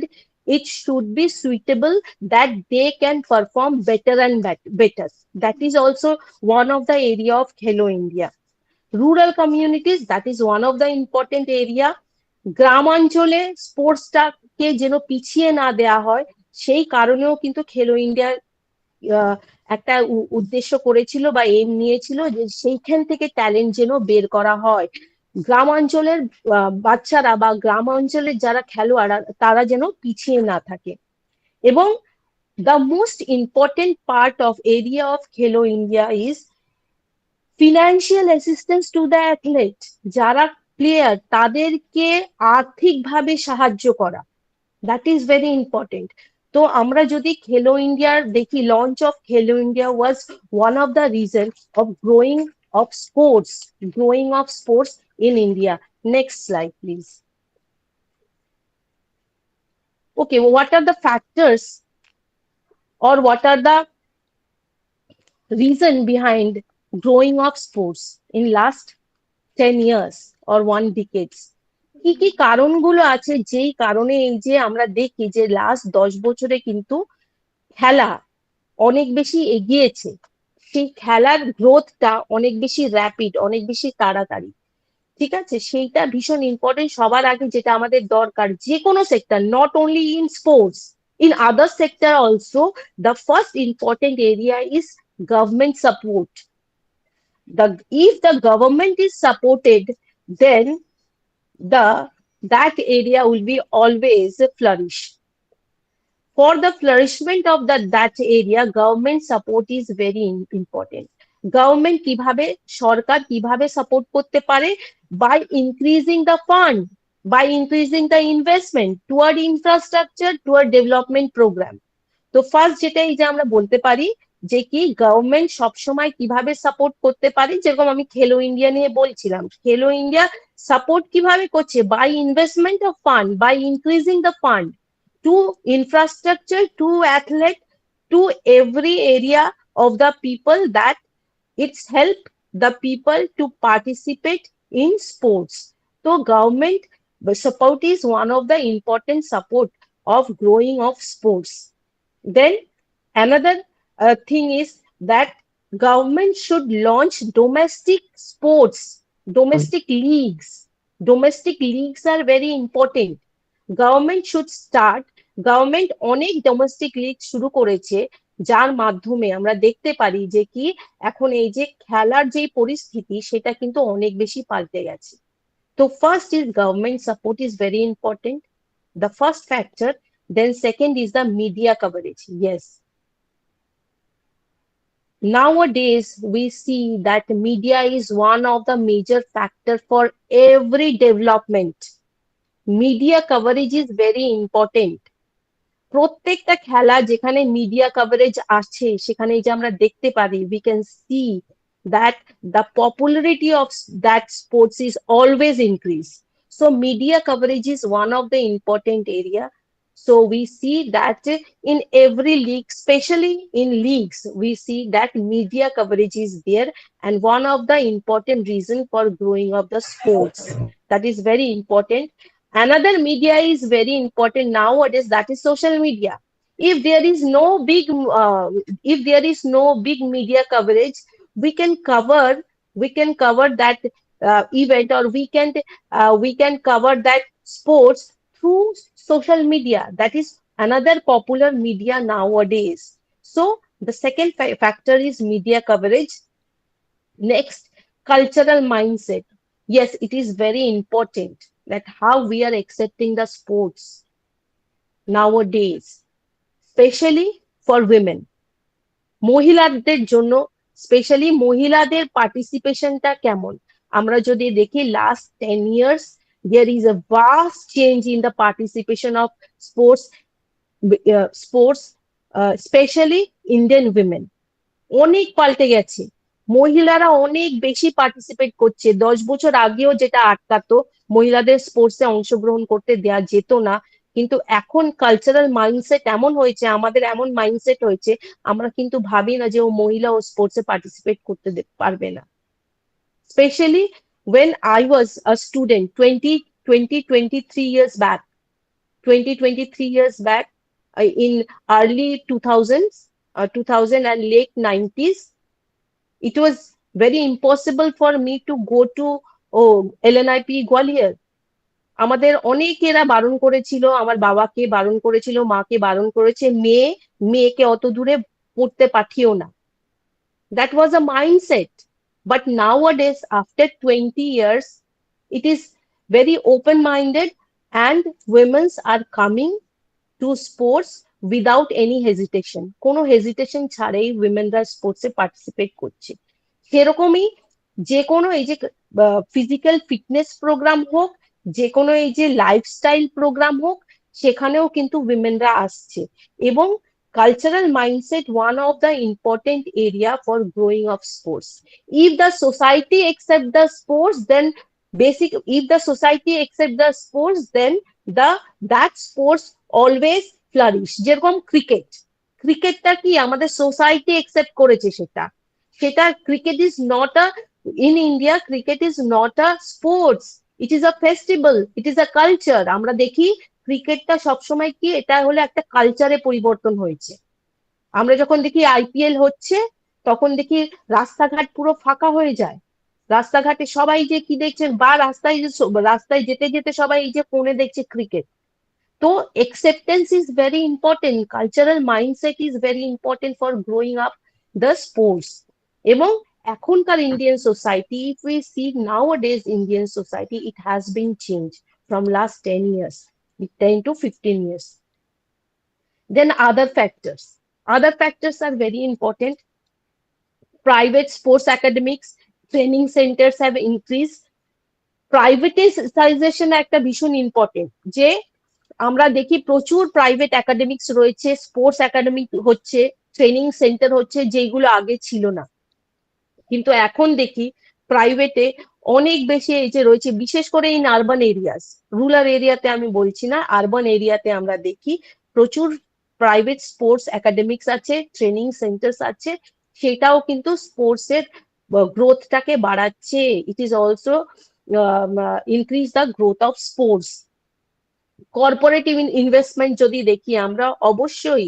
it should be suitable that they can perform better and better. That is also one of the area of Khelo India. Rural communities, that is one of the important area. গ্রাম অঞ্চলে স্পোর্টসটাকে যেন পিছিয়ে না দেওয়া হয়, সেই কারণেও কিন্তু খেলো ইন্ডিয়ার একটা উদ্দেশ্য করেছিল বা এম নিয়েছিল যে সেইখান থেকে ট্যালেন্ট যেন বের করা হয়, গ্রাম অঞ্চলের বাচ্চারা বা গ্রাম অঞ্চলের যারা খেলোয়াড়রা তারা যেন পিছিয়ে না থাকে। এবং the most important part of area of Khelo India is financial assistance to the athlete, যারা প্লেয়ার তাদেরকে আর্থিকভাবে সাহায্য করা, that is very important. তো আমরা যদি খেলো ইন্ডিয়ার দেখি, লঞ্চ অফ খেলো India was one of the reason of growing of sports in India. Next slide, please. Okay, what are the factors or what are the reason behind growing of sports in last 10 years or 1 decades? কি কি কারণগুলো আছে যেই কারণে এই যে আমরা দেখি যে লাস্ট 10 বছরে কিন্তু খেলা অনেক বেশি এগিয়েছে, সেই খেলার গ্রোথটা অনেক বেশি র্যাপিড, অনেক বেশি তাড়াতাড়ি, ঠিক আছে? সেইটা ভীষণ ইম্পর্টেন্ট। সবার আগে যেটা আমাদের দরকার, যে কোনো sector, not only in sports, in other sector also, the first important area is government support. If the government is supported, then that area will be always flourish. For the flourishment of that area, government support is very important. Government কিভাবে, সরকার কিভাবে support করতে পারে? By increasing the fund, by increasing the investment toward infrastructure, toward development program. তো first যেটা এই যে আমরা বলতে পারি যে কি গভর্নমেন্ট সবসময় কিভাবে সাপোর্ট করতে পারে, যেরকম আমি খেলো ইন্ডিয়া নিয়ে বলছিলাম, খেলো ইন্ডিয়া সাপোর্ট কিভাবে করছে? By investment of fund, by increasing the fund to infrastructure, to athlete, to every area of the people, that it's help the people to participate in sports. So government support is one of the important support of growing of sports. Then another thing is that government should launch domestic sports, domestic leagues. Domestic leagues are very important. Government should start, government অনেক domestic league শুরু করেছে, যার মাধ্যমে আমরা দেখতে পারি যে কি এখন এই যে খেলার যে পরিস্থিতি সেটা কিন্তু অনেক বেশি পাল্টে গেছে। তো first is government support is very important, the first factor. Then second is the media coverage. Yes, nowadays we see that media is one of the major factor for every development. Media coverage is very important. প্রত্যেকটা খেলা যেখানে media coverage আছে সেখানে যে আমরা দেখতে পারি, we can see that the popularity of that sports is always increase. So media coverage is one of the important area. So we see that in every league, especially in leagues, we see that media coverage is there, and one of the important reason for growing of the sports, that is very important. Another media is very important nowadays, that is social media. If there is no big media coverage, we can cover that event, or we can cover that sports through social media. That is another popular media nowadays. So the second factor is media coverage. Next, cultural mindset. Yes, it is very important that how we are accepting the sports nowadays, especially for women. মহিলাদের জন্য, specially মহিলাদের পার্টিসিপেশনটা কেমন? আমরা যদি দেখি last 10 years there is a vast change in the participation of sports, especially Indian women. অনেক পাল্টে গেছে, মহিলারা অনেক বেশি পার্টিসিপেট করছে। 10 বছর আগেও যেটা আটকাতো, মহিলাদের স্পোর্টসে অংশগ্রহণ করতে দেয়া যেত না, কিন্তু এখন কালচারাল মাইন্ডসেট এমন হয়েছে, আমাদের এমন মাইন্ডসেট হয়েছে, আমরা কিন্তু ভাবি না যে ও মহিলা ও স্পোর্টসে পার্টিসিপেট করতে পারবে না। Specially when I was a student 23 years back, 23 years back, in early 2000s, 2000 and late 90s, it was very impossible for me to go to LNIP Gwalior. আমাদের অনেকেরা বারণ করেছিল, আমার বাবাকে বারণ করেছিল, মাকে বারণ করেছে, মেয়েকে অত দূরে পড়তে পাঠিও না। That was a mindset. But nowadays, after 20 years, it is very open-minded and women are coming to sports without any hesitation. কোনো hesitation ছাড়াই womenরা sports এ participate করছে। সেরকমই যে কোনো এই যে ফিজিক্যাল ফিটনেস প্রোগ্রাম হোক, যে কোনো এই যে লাইফস্টাইল প্রোগ্রাম হোক, সেখানেও কিন্তু উইমেনরা আসছে। এবং cultural mindset, one of the important area for growing of sports. If the society accept the sports, then if the society accept the sports, then that sports always flourish. যেরকম ক্রিকেটটা কি আমাদের society accept করেছে, সেটা cricket is not a, in India cricket is not a sports, it is a festival, it is a culture. আমরা দেখি ক্রিকেটটা সবসময় কি, এটা হলো একটা কালচারে পরিবর্তন হয়েছে। আমরা যখন দেখি আইপিএল হচ্ছে, তখন দেখি রাস্তাঘাট পুরো ফাঁকা হয়ে যায়, রাস্তাঘাটে সবাই যে কি দেখছেন, বা রাস্তায় যেতে যেতে সবাই এই যে ফোনে দেখছে ক্রিকেট। তো acceptance is very important, cultural mindset is very important for growing up the sports. এবং এখনকার Indian society, if we see nowadays Indian society, it has been changed from last 10 years, 10 to 15 years. Then other factors are very important. Private sports academics, training centers have increased. Privatization একটা ভীষণ important, যে আমরা দেখি প্রচুর private academics রয়েছে, sports academy হচ্ছে, training centre হচ্ছে, যেগুলো আগে ছিল না। কিন্তু এখন দেখি প্রাইভেটে অনেক বেশি এই যে রয়েছে, বিশেষ করে ইন আরবান এরিয়াস, রুরাল এরিয়াতে আমি বলছি না, আরবান এরিয়াতে আমরা দেখি প্রচুর প্রাইভেট স্পোর্টস একাডেমিক্স আছে, ট্রেনিং সেন্টার্স আছে, সেটাও কিন্তু স্পোর্টস এর গ্রোথটাকে বাড়াচ্ছে। It is also increase the growth of sports. Corporative investment যদি দেখি আমরা, অবশ্যই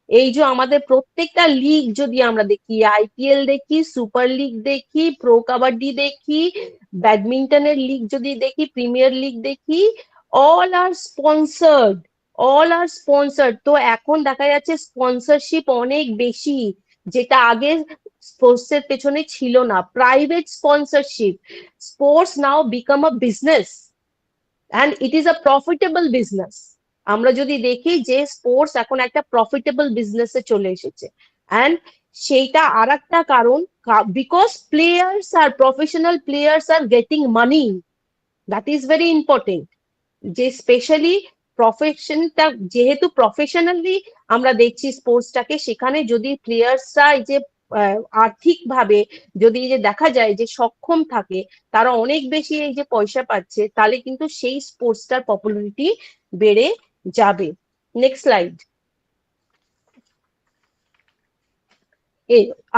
এই যে আমাদের প্রত্যেকটা লিগ যদি আমরা দেখি, আইপিএল দেখি, সুপার লিগ দেখি, প্রো কাবাডি দেখি, ব্যাডমিন্টনের লিগ যদি দেখি, প্রিমিয়ার লিগ দেখি, অল আর স্পন্সর্ড। তো এখন দেখা যাচ্ছে স্পন্সরশিপ অনেক বেশি, যেটা আগে স্পোর্টস এর পেছনে ছিল না। Private sponsorship, sports now become a business and it is a profitable business. আমরা যদি দেখি যে স্পোর্টস এখন একটা প্রফিটেবল বিজনেসে চলে এসেছে, and সেইটা আরেকটা কারণ, because professional players are getting money. That is very important, যে স্পেশালি প্রফেশনটা যেহেতু প্রফেশনালি আমরা দেখছি স্পোর্টসটাকে, সেখানে যদি প্লেয়ার্সরা এই যে আর্থিকভাবে যদি যে দেখা যায় যে সক্ষম থাকে, তারা অনেক বেশি এই যে পয়সা পাচ্ছে, তাহলে কিন্তু সেই স্পোর্টসটার পপুলারিটি বেড়ে যাবে। Next slide.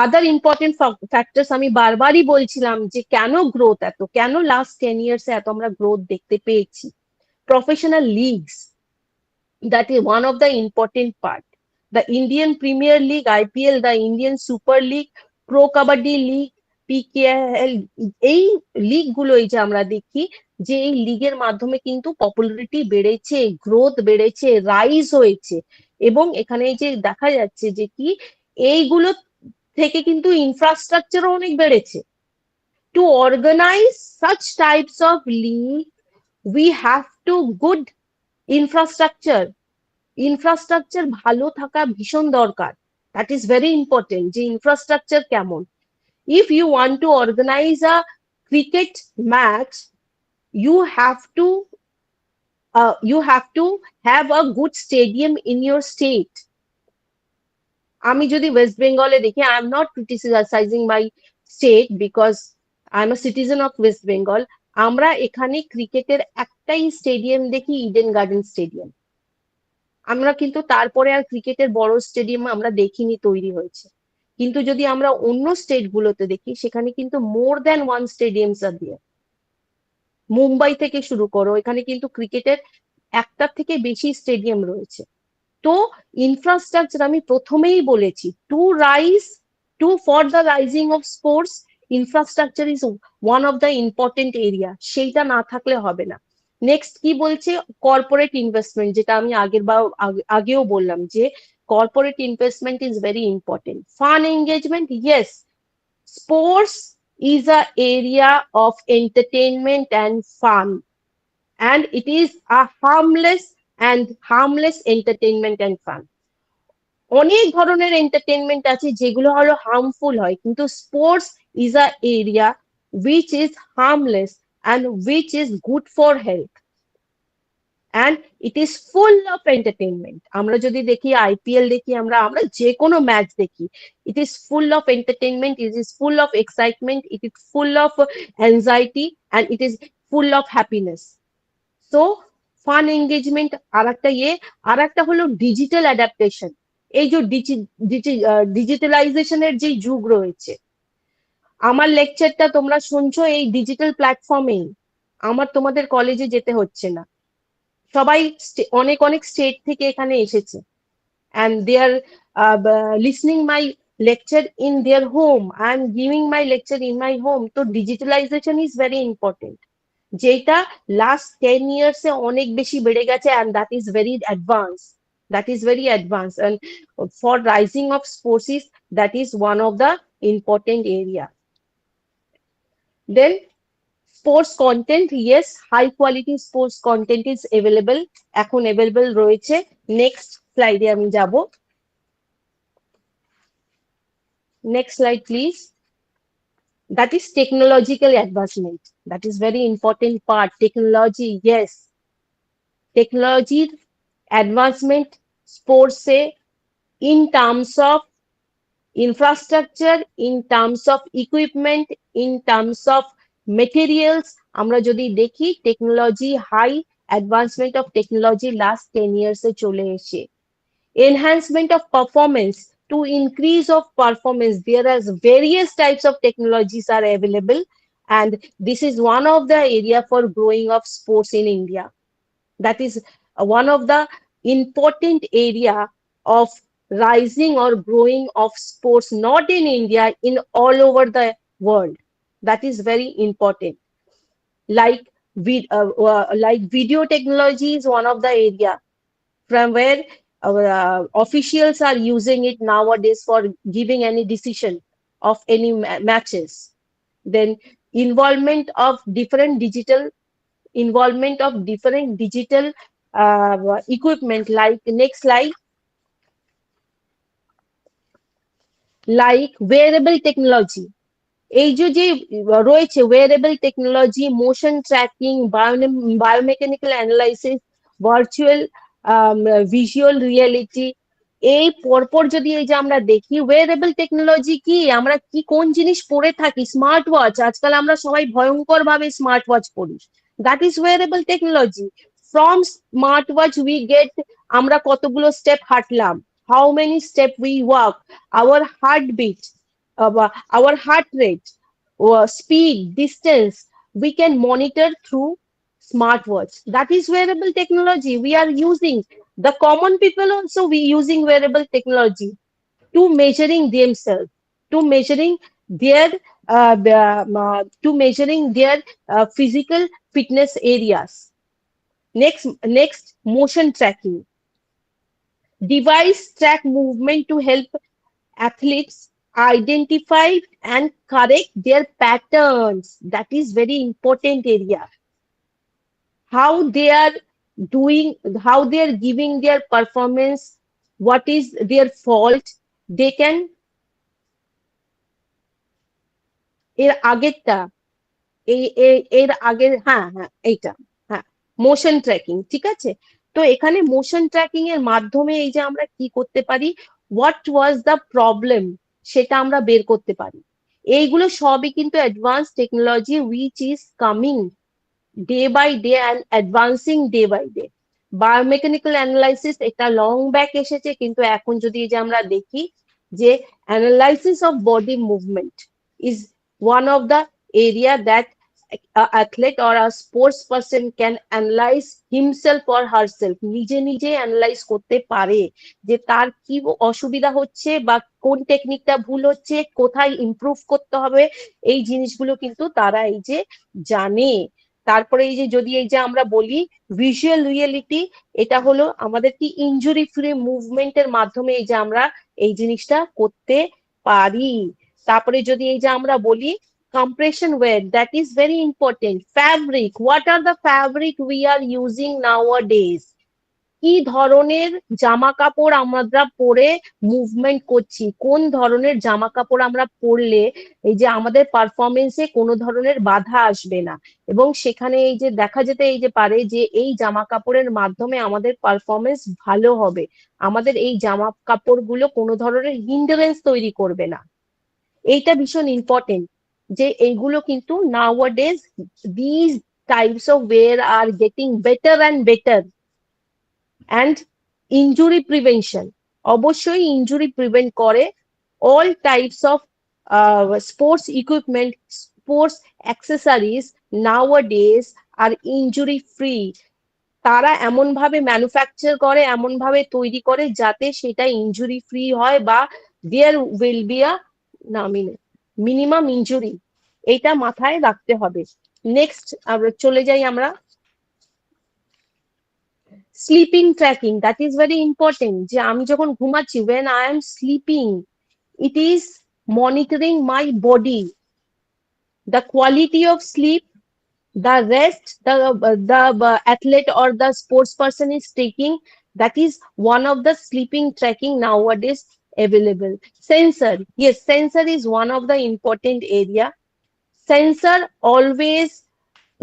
আদার ইম্পর্টেন্ট ফ্যাক্টরস, আমি বারবারই বলছিলাম যে কেন গ্রোথ এত, কেন লাস্ট 10 ইয়ার্সে এত আমরা গ্রোথ দেখতে পেয়েছি। Professional leagues, that is one of the important part. The Indian Premier League, IPL, the Indian Super League, Pro Kabaddi League, PKL, এই লিগ গুলো এই যে আমরা দেখি যে এই লিগের মাধ্যমে কিন্তু পপুলারিটি বেড়েছে, গ্রোথ বেড়েছে, রাইজ হয়েছে। এবং এখানে এই যে দেখা যাচ্ছে যে কি এইগুলো থেকে কিন্তু ইনফ্রাস্ট্রাকচারও অনেক বেড়েছে। To organize such types of league, we have to good infrastructure ভালো থাকা ভীষণ দরকার। দ্যাট ইজ ভেরি ইম্পর্টেন্ট, যে ইনফ্রাস্ট্রাকচার কেমন। If you want to organize a cricket match, you have to have a good stadium in your state. আমি যদি West বেঙ্গলে দেখি, I am not criticising my state because I am a citizen of West Bengal, আমরা এখানে ক্রিকেটের একটাই stadium দেখি, Eden garden stadium. আমরা কিন্তু তারপরে আর ক্রিকেটের বড় স্টেডিয়াম আমরা দেখিনি তৈরি হয়েছে। কিন্তু যদি আমরা অন্য স্টেট গুলোতে দেখি, সেখানে কিন্তু মোর দ্যান ওয়ান স্টেডিয়ামস আর দেয়ার। মুম্বাই থেকে শুরু করো, এখানে কিন্তু ক্রিকেটের একটার থেকে বেশি স্টেডিয়াম রয়েছে। তো ইনফ্রাস্ট্রাকচার আমি প্রথমেই বলেছি, for the rising of sports, infrastructure is one of the important area, সেইটা না থাকলে হবে না। নেক্সট কি বলছে, কর্পোরেট ইনভেস্টমেন্ট, যেটা আমি আগেও বললাম যে corporate investment is very important. Fun engagement, yes, sports is a area of entertainment and fun, and it is a harmless entertainment and fun. অনেক ধরনের এন্টারটেনমেন্ট আছে যেগুলো হলো হার্মফুল হয়, কিন্তু sports is a area which is harmless and which is good for health, and it is full of entertainment. আমরা যদি দেখি আইপিএল দেখি, আমরা যে কোনো ম্যাচ দেখি, it is full of entertainment, it is full of excitement, it is full of anxiety, and it is full of happiness. So fun engagement আর একটা হলো ডিজিটাল অ্যাডাপ্টেশন। এই যে ডিজিটালাইজেশনের যে যুগ রয়েছে, আমার লেকচারটা তোমরা শুনছো এই ডিজিটাল প্ল্যাটফর্মেই, তোমাদের কলেজে যেতে হচ্ছে না, সবাই অনেক স্টেট থেকে এখানে এসেছে, and they are listening my lecture in their home. I am giving my lecture in my home. So digitalization is very important, যেটা লাস্ট 10 years এ অনেক বেশি বেড়ে গেছে, and that is very advanced, and for rising of sports is, that is one of the important area. Then sports content, yes, high quality sports content is available, এখন available রয়েছে। Next স্লাইডে আমি যাব, next slide please. That is technological advancement, that is very important part. Technology, yes, technology advancement sports e, in terms of infrastructure, in terms of equipment, in terms of materials, আমরা যদি দেখি technology, high advancement of technology last 10 years এ চলে এসে। Enhancement of performance, to increase of performance, there are various types of technologies are available, and this is one of the area for growing of sports in India. That is one of the important area of rising or growing of sports, not in India, in all over the world. That is very important. Like video technology is one of the area from where our officials are using it nowadays for giving any decision of any matches. Then involvement of different digital equipment, like next slide, like wearable technology. এই যে রয়েছে wearable technology, motion tracking, biomechanical analysis, virtual visual reality, এই পরপর যদি এই যে আমরা দেখি wearable technology কি, আমরা কি কোন জিনিস পরে থাকি, স্মার্ট ওয়াচ, আজকাল আমরা সবাই ভয়ঙ্কর ভাবে স্মার্ট ওয়াচ পরি, that is wearable technology. From smart watch we get আমরা কতগুলো step হাঁটলাম, how many step we walk, our heartbeat, our heart rate, speed, distance, we can monitor through smartwatch. That is wearable technology we are using. The common people also we using wearable technology to measuring themselves, to measuring their physical fitness areas. Next, motion tracking. Device track movement to help athletes identify and correct their patterns. That is very important area. How they are doing, how they are giving their performance, what is their fault, they can এর আগেরটা এর আগের এইটা motion tracking, ঠিক আছে। তো এখানে motion tracking এর মাধ্যমে এই যে আমরা কি করতে পারি, হোয়াট ওয়াজ দ্য প্রবলেম, সেটা আমরা বের করতে পারি। এইগুলো সবই কিন্তু advance technology which is coming day by day and advancing day by day. Biomechanical analysis এটা লং ব্যাক এসেছে, কিন্তু এখন যদি এই যে আমরা দেখি যে analysis of body movement is one of the area that athlete or a sports person can analyze himself or herself, নিজে নিজে অ্যানালাইজ করতে পারে যে তার কি অসুবিধা হচ্ছে বা কোন টেকনিকটা ভুল হচ্ছে, কোথায় ইমপ্রুভ করতে হবে, এই জিনিসগুলো কিন্তু তারা এই যে জানে। তারপরে এই যে যদি এই যে আমরা বলি ভিজুয়াল রিয়েলিটি, এটা হলো আমাদের কি ইনজুরি ফ্রি মুভমেন্টের মাধ্যমে এই যে আমরা এই জিনিসটা করতে পারি। তারপরে যদি এই যে আমরা বলি compression wear, that is very important. Fabric, what are the fabric we are using nowadays? কি ধরনের জামা কাপড় আমরা পরে মুভমেন্ট করছি, কোন ধরনের জামা কাপড় আমরা পরলে এই যে আমাদের পারফরমেন্সে কোনো ধরনের বাধা আসবে না, এবং সেখানে এই যে দেখা যেতে এই যে পারে যে এই জামা কাপড়ের মাধ্যমে আমাদের পারফরমেন্স ভালো হবে, আমাদের এই জামা কাপড়গুলো কোনো ধরনের হিন্ডারেন্স তৈরি করবে না। এইটা ভীষণ ইম্পর্টেন্ট যে এইগুলো কিন্তু nowadays these types of wear are getting better and better. And injury prevention, অবশ্যই ইনজুরি প্রিভেন্ট করে। all types of sports equipment, sports accessories nowadays are injury free. তারা এমন ভাবে ম্যানুফ্যাকচার করে, এমন ভাবে তৈরি করে যাতে সেটা ইনজুরি ফ্রি হয় বা there will be a minimum injury, এটা মাথায় রাখতে হবে। নেক্সট আমরা চলে যাই আমরা sleeping tracking, that is very important. যে আমি যখন ঘুমাচ্ছি, when I am sleeping, it is monitoring my body, the quality of sleep, the rest the athlete or the sports person is taking, that is one of the sleeping tracking nowadays available. Sensor, yes, sensor is one of the important area. Sensor always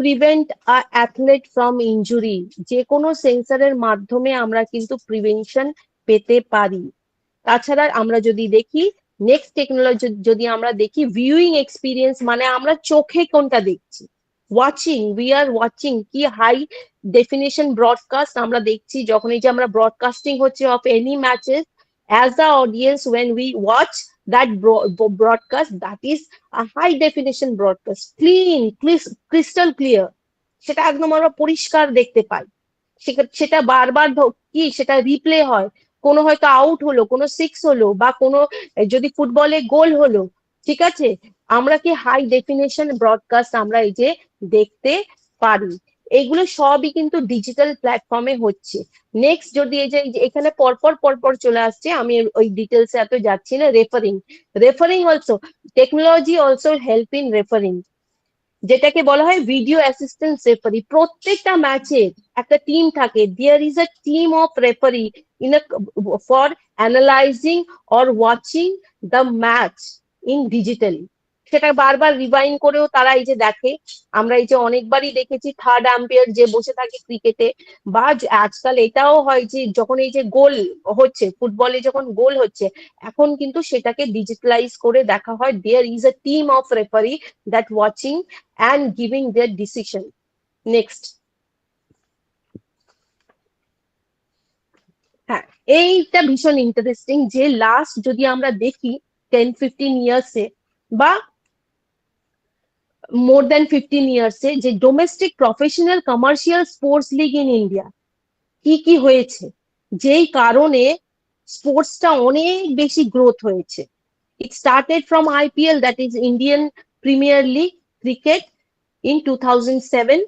prevent a athlete from injury, যে কোনো সেন্সরের মাধ্যমে আমরা কিন্তু prevention পেতে পারি। তাছাড়া আমরা যদি দেখি নেক্সট টেকনোলজি, যদি আমরা দেখি ভিউইং এক্সপিরিয়েন্স, মানে আমরা চোখে কোনটা দেখছি, ওয়াচিং, উই আর ওয়াচিং কি হাই ডেফিনেশন ব্রডকাস্ট আমরা দেখছি, যখন এই যে আমরা ব্রডকাস্টিং হচ্ছে of any matches, as the audience when we watch that broadcast, that is a high definition broadcast, clean, crystal clear, সেটা একদম আমরা পরিষ্কার দেখতে পাই। সেটা বারবার কি সেটা রিপ্লে হয়, কোনো হয়তো আউট হলো, কোনো সিক্স হলো, বা কোনো যদি ফুটবলে গোল হলো, ঠিক আছে, আমরা কি হাই ডেফিনেশন ব্রডকাস্ট আমরা এই যে দেখতে পারি। এইগুলো সবই কিন্তু ডিজিটাল প্ল্যাটফর্মে হচ্ছে। নেক্সট যদি এই যে এখানে পরপর চলে আসছে, আমি ওই ডিটেলসে এত যাচ্ছি না। Referring also, technology also help in referring, যেটাকে বলা হয় ভিডিও অ্যাসিস্ট্যান্ট রেফারি। প্রত্যেকটা ম্যাচে একটা টিম থাকে, there is a team of referee in for analyzing or watching the match in digitally. সেটা বারবার রিভাইন্ড করেও তারা এই যে দেখে। আমরা এই যে অনেকবারই দেখেছি থার্ড আম্পায়ার যে বসে থাকে ক্রিকেটে, বা আজকাল এটাও হয় যে যখন এই যে গোল হচ্ছে ফুটবলে, যখন গোল হচ্ছে, এখন কিন্তু সেটাকে ডিজিটালাইজ করে দেখা হয়। There is a team of referee that watching and giving their decision. Next, হ্যাঁ, এইটা ভীষণ ইন্টারেস্টিং যে লাস্ট যদি আমরা দেখি 10-15 ইয়ার্সে বা মোর দেন 15 ইয়ার্সে, যে domestic professional commercial sports league in India কি হয়েছে, যেই কারণে স্পোর্টসটা অনেক বেশি গ্রোথ হয়েছে। It started from IPL, that is Indian Premier League Cricket in 2007,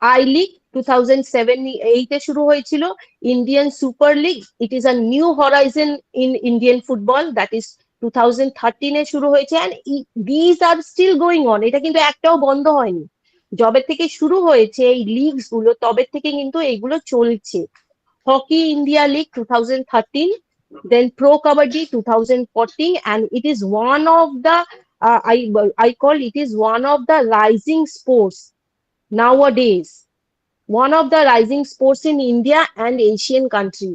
I-League 2007-8 এ শুরু হয়েছিল, Indian Super League, it is a new horizon in Indian football, that is 2013 এ শুরু হয়েছে, and these are still going on. এটা কিন্তু একটাও বন্ধ হয়নি, যবে থেকে শুরু হয়েছে এই লিগস গুলো তবে থেকে কিন্তু এগুলো চলছে। Hockey India League 2013, then Pro Kabaddi 2014, and it is one of the I call it is one of the rising sports nowadays, one of the rising sports in India and Asian country.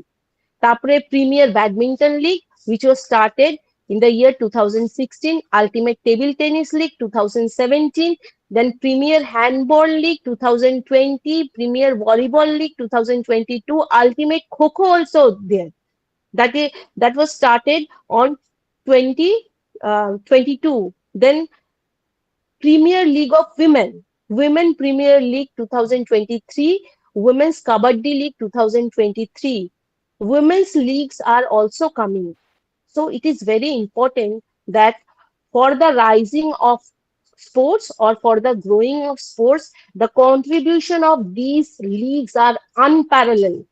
Tapre Premier Badminton League, which was started in the year 2016, Ultimate Table Tennis League 2017, then Premier Handball League 2020, Premier Volleyball League 2022, Ultimate Kho-Kho also there. That was started on 2022. Then Premier League of Women, Women Premier League 2023, Women's Kabaddi League 2023. Women's leagues are also coming. So it is very important that for the rising of sports or for the growing of sports, the contribution of these leagues are unparalleled.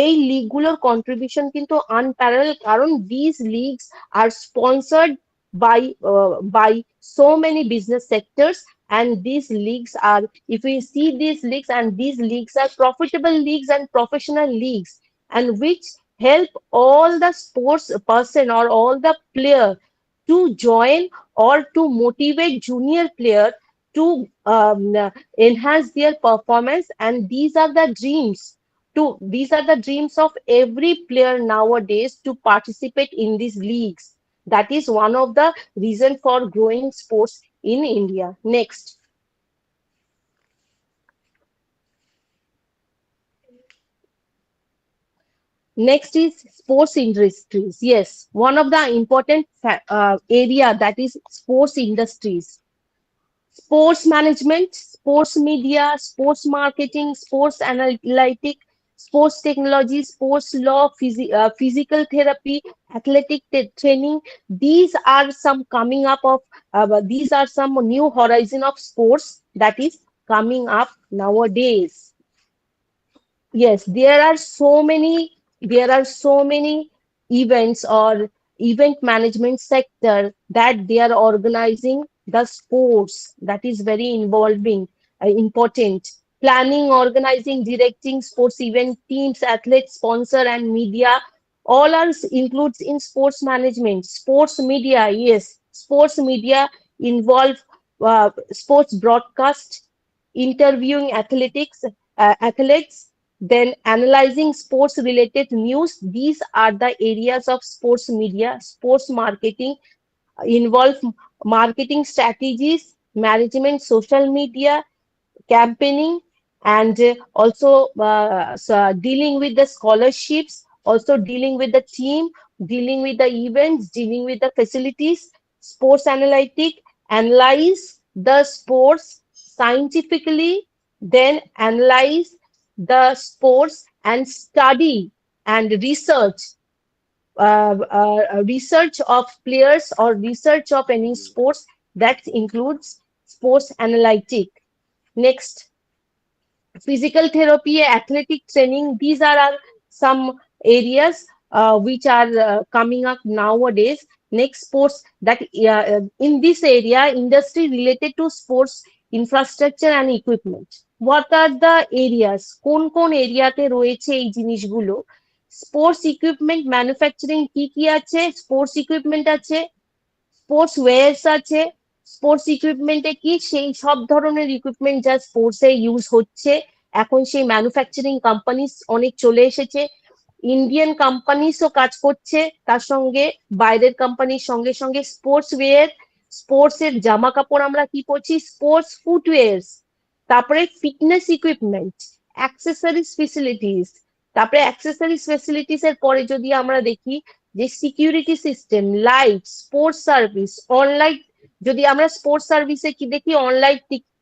এই লিগগুলোর contribution কিন্তু আনপ্যারালেল, কারণ these leagues are sponsored by so many business sectors, and these leagues are, if we see these leagues, and these leagues are profitable leagues and professional leagues, and which help all the sports person or all the player to join or to motivate junior player to enhance their performance. And these are the dreams of every player nowadays to participate in these leagues. That is one of the reason for growing sports in India. Next. Next is sports industries. Yes, one of the important area, that is sports industries. Sports management, sports media, sports marketing, sports analytic, sports technology, sports law, physical therapy, athletic training. These are some coming up of, these are some new horizon of sports that is coming up nowadays. Yes, there are so many events or event management sector that they are organizing the sports. That is very involving, important. Planning, organizing, directing sports event teams, athletes, sponsor, and media. All are includes in sports management. Sports media, yes, sports media involve sports broadcast, interviewing athletes, then analyzing sports related news. These are the areas of sports media. Sports marketing involve marketing strategies, management, social media, campaigning, and also dealing with the scholarships, also dealing with the team, dealing with the events, dealing with the facilities. Sports analytic, analyze the sports scientifically, then analyze the sports and study and research research of players or research of any sports. That includes sports analytic. Next, physical therapy, athletic training. These are some areas which are coming up nowadays. Next, sports, that in this area, industry related to sports infrastructure and equipment. What are the areas? কোন এরিয়াতে রয়েছে এই জিনিসগুলো? Sports equipment manufacturing কি আছে? Sports equipment আছে, sports wires আছে। Sports ইকুইপমেন্টে কি? সেই সব ধরনের ইকুইপমেন্ট যা স্পোর্টসে ইউজ হচ্ছে, এখন সেই ম্যানুফ্যাকচারিং কোম্পানিজ অনেক চলে এসেছে। ইন্ডিয়ান কোম্পানিজও কাজ করছে তার সঙ্গে, বাইরের কোম্পানির সঙ্গে সঙ্গে। স্পোর্টস ওয়্যার, স্পোর্টস এর জামা কাপড় আমরা কি পরছি? Sports footwears. তারপরে ফিটনেস ইকুইপমেন্ট, অ্যাক্সেসরিজ ফেসিলিটিস। তারপরে অ্যাক্সেসরিজ ফেসিলিটিস এর পরে যদি আমরা দেখি যে security system, light, sports service, online. যদি আমরা স্পোর্টস সার্ভিসে কি দেখি? Online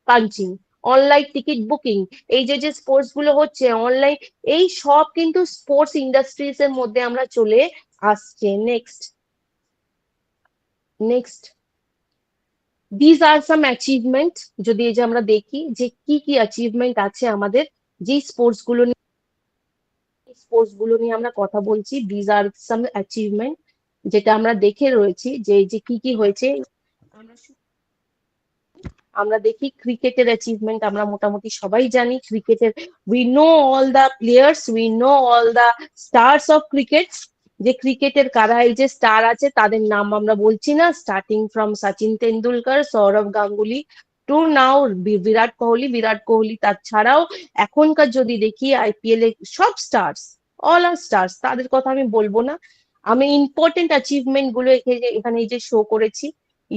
punching, online ticket booking, এই যে স্পোর্টস গুলো হচ্ছে অনলাইন, এই সব কিন্তু স্পোর্টস ইন্ডাস্ট্রিজ এর মধ্যে আমরা চলে আসছে। Next these are some achievement। যদি এই যে আমরা দেখি যে কি অ্যাচিভমেন্ট আছে আমাদের, যে স্পোর্টস গুলো নিয়ে আমরা কথা বলছি, these are some achievement যেটা আমরা দেখে রয়েছি যে কি হয়েছে। আমরা দেখি ক্রিকেটের অ্যাচিভমেন্ট আমরা মোটামুটি সবাই জানি। ক্রিকেটের we know all the players, we know all the stars of cricket। যে ক্রিকেটের কারা এই যে স্টার আছে তাদের নাম আমরা বলছি না, starting from Sachin Tendulkar, Sourav Ganguly to now Virat Kohli. তার ছাড়াও এখনকার যদি দেখি আইপিএল এ সব স্টার্স, অল আর স্টার্স, তাদের কথা আমি বলবো না। আমি ইম্পর্টেন্ট অ্যাচিভমেন্ট গুলো এখানে এই যে শো করেছি।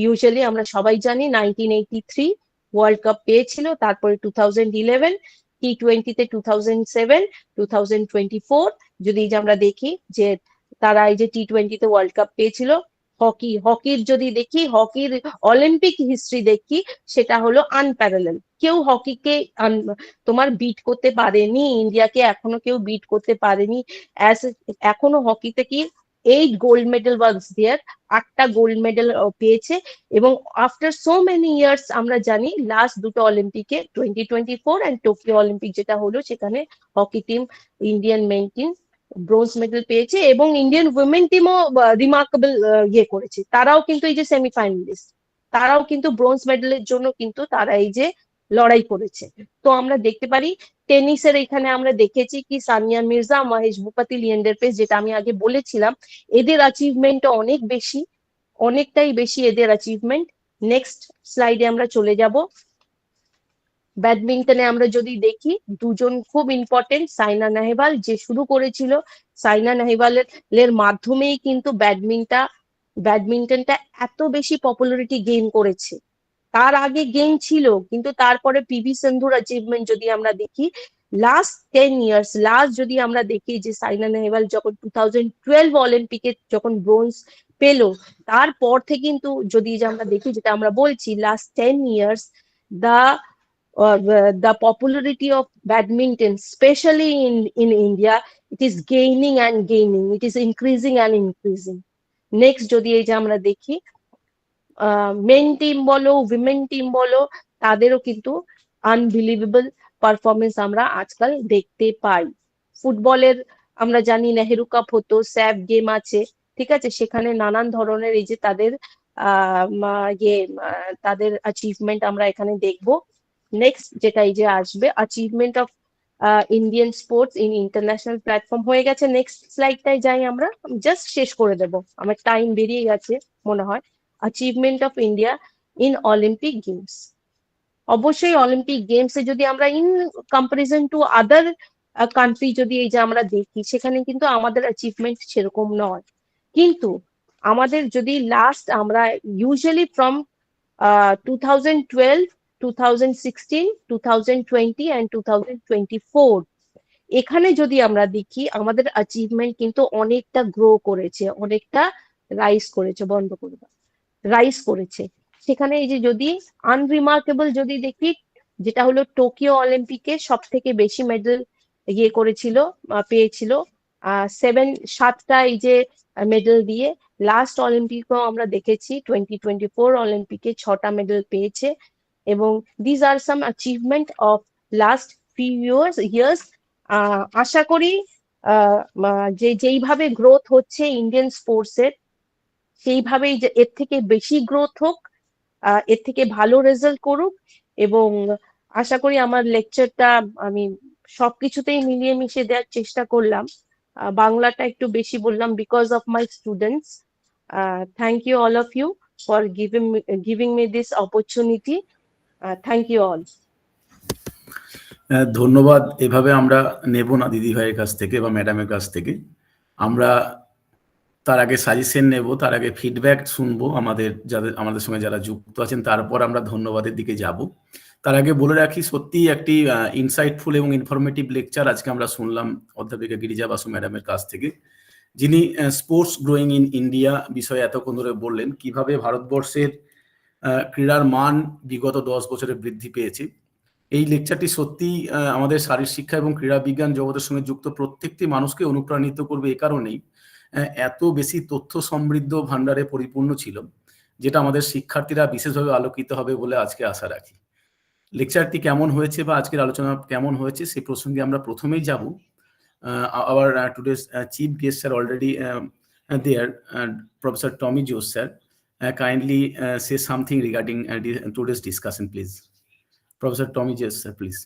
ইউজুয়ালি আমরা সবাই জানি 1983 ওয়ার্ল্ড কাপ পেয়েছিল, তারপরে 2011 টি20তে 2007, 2024 যদি আমরা দেখি যে তারা এই যে টি20তে ওয়ার্ল্ড কাপ পেয়েছিল। হকির যদি দেখি, হকির অলিম্পিক হিস্ট্রি দেখি, সেটা হলো আনপ্যারালেল। কেউ হকিকে তোমার বিট করতে পারেনি, ইন্ডিয়াকে এখনো কেউ বিট করতে পারেনি। এখনো হকিতে কি 8 গোল্ড মেডেল ওয়াজ দেয়ার, 8টা গোল্ড মেডেল পেয়েছে। এবং আফটার সো মেনি ইয়ার্স আমরা জানি লাস্ট দুটো অলিম্পিকে 2024 অ্যান্ড টোকিও অলিম্পিক যেটা হলো, সেখানে hockey team, Indian men team bronze medal পেয়েছে, এবং ইন্ডিয়ান উইমেন টিমও রিমার্কেবল ইয়ে করেছে। তারাও কিন্তু এই যে সেমিফাইনালিস্ট, তারাও কিন্তু ব্রোঞ্জ মেডেলের জন্য কিন্তু তারা এই যে লড়াই করেছে। তো আমরা দেখতে পারি টেনিসের এখানে আমরা দেখেছি কি সানিয়া মির্জা, মহেশ ভূপতি, লিয়েন্ডার পেস, যেটা আমি আগে বলেছিলাম, এদের অ্যাচিভমেন্ট অনেক বেশি, অনেকটাই বেশি এদের অ্যাচিভমেন্ট। নেক্সট স্লাইডে আমরা চলে যাব। ব্যাডমিন্টনে আমরা যদি দেখি, দুজন খুব ইম্পর্টেন্ট, সাইনা নেহওয়াল যে শুরু করেছিল, সাইনা নেহওয়ালের মাধ্যমেই কিন্তু ব্যাডমিন্টনটা এত বেশি পপুলারিটি গেইন করেছে। তার আগে গেম ছিল, কিন্তু তারপরে পিভি সিন্ধুর অ্যাচিভমেন্ট যদি আমরা দেখি, লাস্ট 10 ইয়ার্স, লাস্ট যদি আমরা দেখি যে সাইনা নেহওয়াল যখন 2012 অলিম্পিকে যখন ব্রোঞ্জ পেলো, তারপর থেকে কিন্তু যদি আমরা দেখি, যেটা আমরা বলছি last 10 years, the popularity of badminton, especially in India, it is gaining and gaining, it is increasing and increasing. Next যদি এই যে আমরা দেখি, মেন টিম বলো, উইমেন টিম বলো, তাদেরও কিন্তু আনবিলিভেবল পারফরমেন্স আমরা আজকাল দেখতে পাই। ফুটবলের আমরা জানি নেহেরু কাপ হতো, স্যাফ গেম আছে, ঠিক আছে, সেখানে নানান ধরনের এই যে তাদের অ্যাচিভমেন্ট আমরা এখানে দেখবো। নেক্সট যেটা এই যে আসবে, achievement of Indian sports in international platform হয়ে গেছে। নেক্সট স্লাইডটাই যাই, আমরা জাস্ট শেষ করে দেব, আমার টাইম বেরিয়ে গেছে মনে হয়। Achievement of India in Olympic games. অবশ্যই অলিম্পিক গেমসে যদি আমরা in comparison to other country যদি এই যে আমরা দেখি, সেখানে কিন্তু আমাদের অ্যাচিভমেন্ট সেরকম নয়। কিন্তু আমাদের যদি লাস্ট আমরা ইউজুয়ালি ফ্রম 2012, 2016, 2020 and 2024, এখানে যদি আমরা দেখি আমাদের অ্যাচিভমেন্ট কিন্তু অনেকটা গ্রো করেছে, অনেকটা রাইজ করেছে। সেখানে এই যে যদি আনরিমার্কেবল যদি দেখি, যেটা হলো টোকিও অলিম্পিকে সব থেকে বেশি মেডেল করেছিল, পেয়েছিল 7টা এই যে মেডেল দিয়ে। লাস্ট অলিম্পিকও আমরা দেখেছি 2024 অলিম্পিকে 6টা মেডেল পেয়েছে। এবং this are some achievement of last few years. আশা করি যেইভাবে গ্রোথ হচ্ছে ইন্ডিয়ান স্পোর্টসের, সেইভাবেই যে এর থেকে বেশি গ্রোথ হোক, এর থেকে ভালো রেজাল্ট করুক। এবং আশা করি আমার লেকচারটা আমি সবকিছুতেই মিলিয়ে মিশিয়ে দেওয়ার চেষ্টা করলাম। বাংলাটা একটু বেশি বললাম because of my students. Thank you all of you for giving me this opportunity. Thank you all. ধন্যবাদ। এভাবে আমরা নেব না দিদি ভাইয়ের কাছ থেকে বা ম্যাডামের কাছ থেকে, আমরা তার আগে সাজেশন নেব, তার আগে ফিডব্যাক শুনবো আমাদের সঙ্গে যারা যুক্ত আছেন, তারপর আমরা ধন্যবাদের দিকে যাব। তার আগে বলে রাখি, সত্যি একটি ইনসাইটফুল এবং ইনফরমেটিভ লেকচার আজকে আমরা শুনলাম অধ্যাপিকা গিরিজা বাসু ম্যাডামের কাছ থেকে, যিনি স্পোর্টস গ্রোয়িং ইন ইন্ডিয়া বিষয়ে এতক্ষণ ধরে বললেন কিভাবে ভারতবর্ষের ক্রীড়ার মান বিগত 10 বছরে বৃদ্ধি পেয়েছে। এই লেকচারটি সত্যি আমাদের শারীর শিক্ষা এবং ক্রীড়া বিজ্ঞান জগতের সঙ্গে যুক্ত প্রত্যেকটি মানুষকে অনুপ্রাণিত করবে। এ কারণেই এত বেশি তথ্য সমৃদ্ধ ভান্ডারে পরিপূর্ণ ছিল, যেটা আমাদের শিক্ষার্থীরা বিশেষভাবে আলোকিত হবে বলে আজকে আশা রাখি। লেকচারটি কেমন হয়েছে বা আজকের আলোচনা কেমন হয়েছে সেই প্রসঙ্গে আমরা প্রথমেই যাব। Our today's chief guest sir already there, professor Tommy Jose sir, kindly say something regarding today's discussion, please. Professor Tommy Jess, sir, please.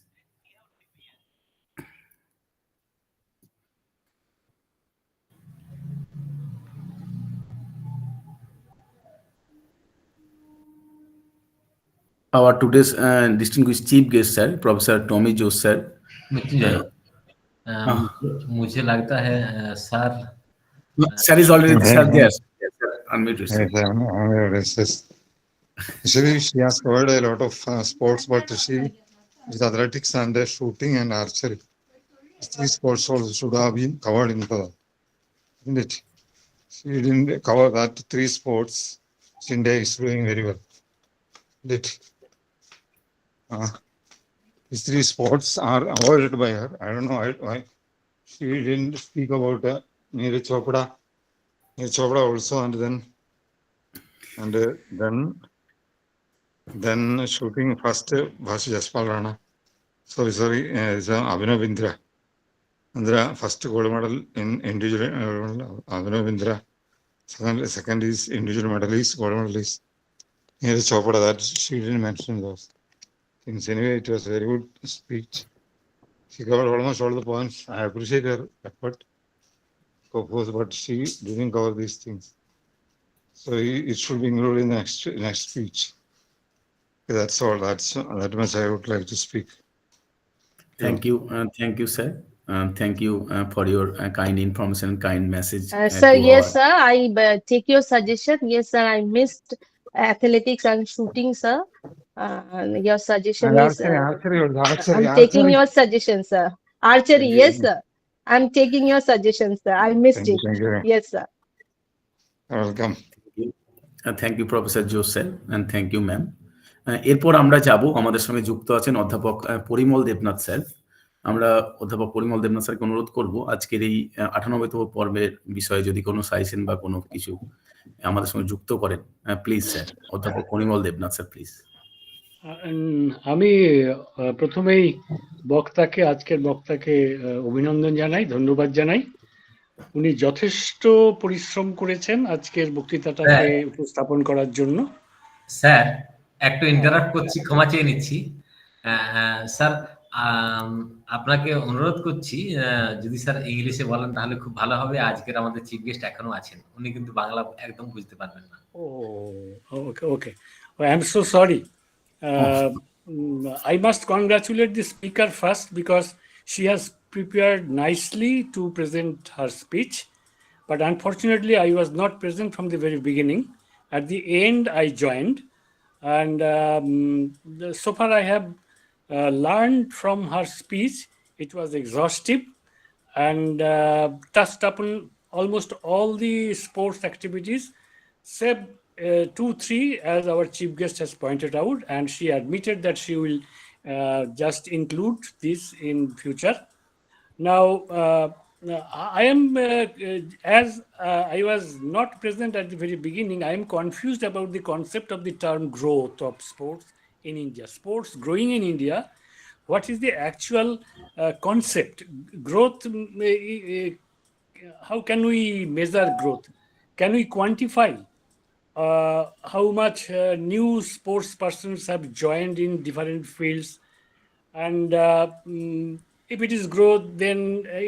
Our today's distinguished chief guest, sir, Professor Tommy Jose, sir. मुझे लगता है sir Sir is already sir there. Yes, sir. Unmute yourself. Yes. Actually, she has covered a lot of sports, but she is athletics and shooting and archery. These sports also should have been covered in the, isn't it? She didn't cover that 3 sports. Which India is doing very well. Did these 3 sports are avoided by her. I don't know why she didn't speak about Neeraj Chopra. Neeraj Chopra also, and then shooting first Bhasu Jaspal Rana. Sorry, it's Abhinav Bindra. Bindra first gold medal in individual. Abhinav Bindra. Second is individual medalist, gold medalist. Neeraj Chopra, that she didn't mention those things. Anyway, it was a very good speech. She covered almost all the points. I appreciate her effort, but she didn't cover these things. So it should be included in the next speech. That's all. That much I would like to speak. Thank you, sir. Thank you for your kind information and kind message. Sir, to yes, our- sir. I take your suggestion. Yes, sir. I missed athletics and shooting, sir. Your suggestion And is. archery. I'm taking your suggestion, sir. Archery, Thank you. yes, sir. I'm taking your suggestion, sir. I missed it. Thank you. Yes, sir. Welcome. Thank you professor Jose sir and thank you ma'am. এরপর আমরা যাব, আমাদের সঙ্গে যুক্ত আছেন অধ্যাপক Parimal Debnath sir. আমরা অধ্যাপক পরিমল দেবনাথ স্যারকে অনুরোধ করব আজকের এই 98তম পর্বের বিষয়ে যদি কোনো সাজেশন বা কোনো কিছু আমাদের সঙ্গে যুক্ত করেন, প্লিজ স্যার। অধ্যাপক পরিমল দেবনাথ স্যার, প্লিজ। আমি প্রথমেই আজকের বক্তাকে অভিনন্দন জানাই, ধন্যবাদ জানাই। উনি যথেষ্ট পরিশ্রম করেছেন আজকের বক্তৃতাটাকে উপস্থাপন করার জন্য। স্যার একটু ইন্টারাপ্ট করছি, ক্ষমা চেয়ে নিচ্ছি। স্যার আপনাকে অনুরোধ করছি, যদি স্যার ইংলিশে বলেন তাহলে খুব ভালো হবে। আজকের আমাদের চিফ গেস্ট এখনো আছেন, উনি কিন্তু বাংলা একদম বুঝতে পারবেন না। Okay. I am so sorry. I must congratulate the speaker first because she has prepared nicely to present her speech. But unfortunately, I was not present from the very beginning. At the end, I joined. And so far, I have learned from her speech. It was exhaustive and touched upon almost all the sports activities, except 2-3, as our chief guest has pointed out, and she admitted that she will just include this in future. Now, I am, as I was not present at the very beginning, I am confused about the concept of the term growth of sports in India. Sports growing in India, what is the actual concept? Growth, how can we measure growth? Can we quantify how much new sports persons have joined in different fields? And if it is growth, then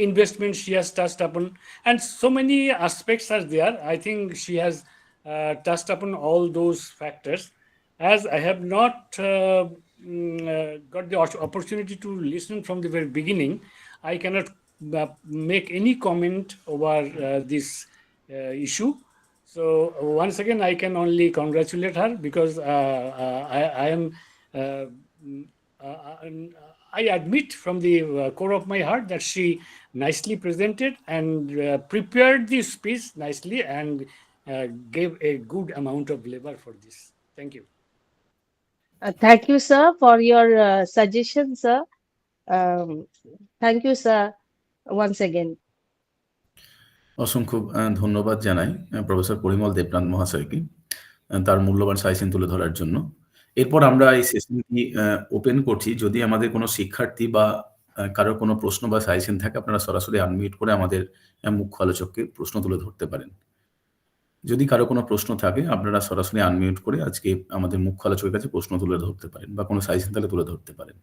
investment she has touched upon. And so many aspects are there. I think she has touched upon all those factors. As I have not got the opportunity to listen from the very beginning, I cannot make any comment over this issue. So once again, I can only congratulate her because I admit from the core of my heart that she nicely presented and prepared this speech nicely and gave a good amount of labor for this. Thank you. Thank you, sir, for your suggestion, sir. Thank you, sir, once again. অসংখ্য ধন্যবাদ জানাই professor Parimal Debnath মহাশয়কে তার মূল্যবান suggestion তুলে ধরার জন্য। এরপর আমরা এই সেশনটি ওপেন করছি। যদি আমাদের কোনো শিক্ষার্থী বা কারোর কোনো প্রশ্ন বা সাজেশন থাকে, আপনারা সরাসরি আনমিউট করে আমাদের মুখ্য আলোচককে প্রশ্ন তুলে ধরতে পারেন। যদি কারো কোনো প্রশ্ন থাকে, আপনারা সরাসরি আনমিউট করে আজকে আমাদের মুখ্য আলোচকের কাছে প্রশ্ন তুলে ধরতে পারেন বা কোনো সাজেশন তাহলে তুলে ধরতে পারেন।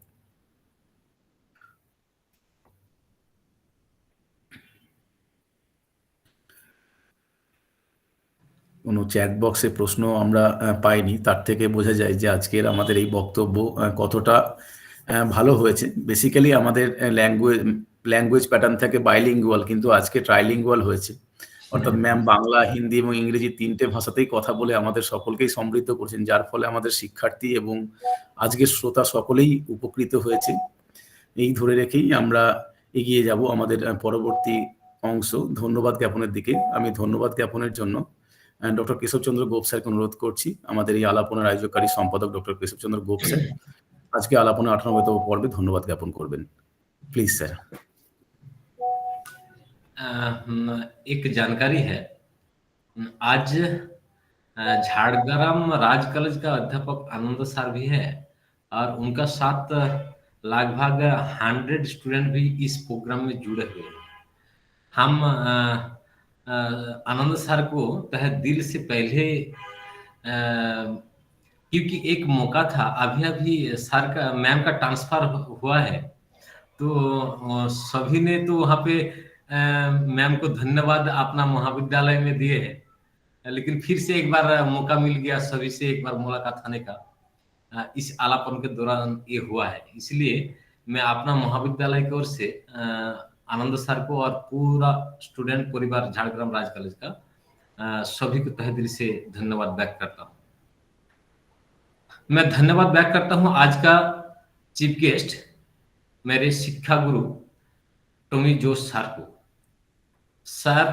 কোনো চ্যাট বক্সে প্রশ্ন আমরা পাইনি, তার থেকে বোঝা যায় যে আজকের আমাদের এই বক্তব্য কতটা ভালো হয়েছে। বেসিক্যালি আমাদের ল্যাঙ্গুয়েজ প্যাটার্ন থাকে বাইলিঙ্গুয়াল, কিন্তু আজকে ট্রাইলিঙ্গুয়াল হয়েছে। অর্থাৎ ম্যাম বাংলা, হিন্দি এবং ইংরেজি 3টে ভাষাতেই কথা বলে আমাদের সকলকেই সমৃদ্ধ করছেন, যার ফলে আমাদের শিক্ষার্থী এবং আজকের শ্রোতা সকলেই উপকৃত হয়েছে। এই ধরে রেখেই আমরা এগিয়ে যাব আমাদের পরবর্তী অংশ ধন্যবাদ জ্ঞাপনের দিকে। আমি ধন্যবাদ জ্ঞাপনের জন্য ডক্টর কেশবচন্দ্র গোপ স্যারকে অনুরোধ করছি, আমাদের এই আলাপনের আয়োজককারী সম্পাদক ডক্টর কেশবচন্দ্র গোপ স্যার আজকে আলাপনের 98তম পর্বে ধন্যবাদ জ্ঞাপন করবেন। Please sir. एक जानकारी है, आज झाड़ग्राम राज कॉलेज का अध्यापक आनंद सर भी है और उनका साथ लगभग 100 स्टूडेंट भी इस प्रोग्राम में जुड़े हुए हैं। हम आनंद सर को तहे दिल से पहले क्योंकि एक मौका था, अभी सर का मैम का ट्रांसफर हुआ है, तो सभी ने तो वहाँ पे मैम को धन्यवाद अपना महाविद्यालय में दिए हैं, लेकिन फिर से एक बार मौका मिल गया सभी से एक बार मुलाकात होने का। इस आलापन के दौरान ये हुआ है, इसलिए मैं अपना महाविद्यालय की ओर से आनंद सर को और पूरा स्टूडेंट परिवार झाड़ग्राम राज कॉलेज का सभी को तहे दिल से धन्यवाद व्यक्त करता हूँ। मैं धन्यवाद व्यक्त करता हूँ आज का चीफ गेस्ट मेरे शिक्षा गुरु टॉमी जोश सर को। सर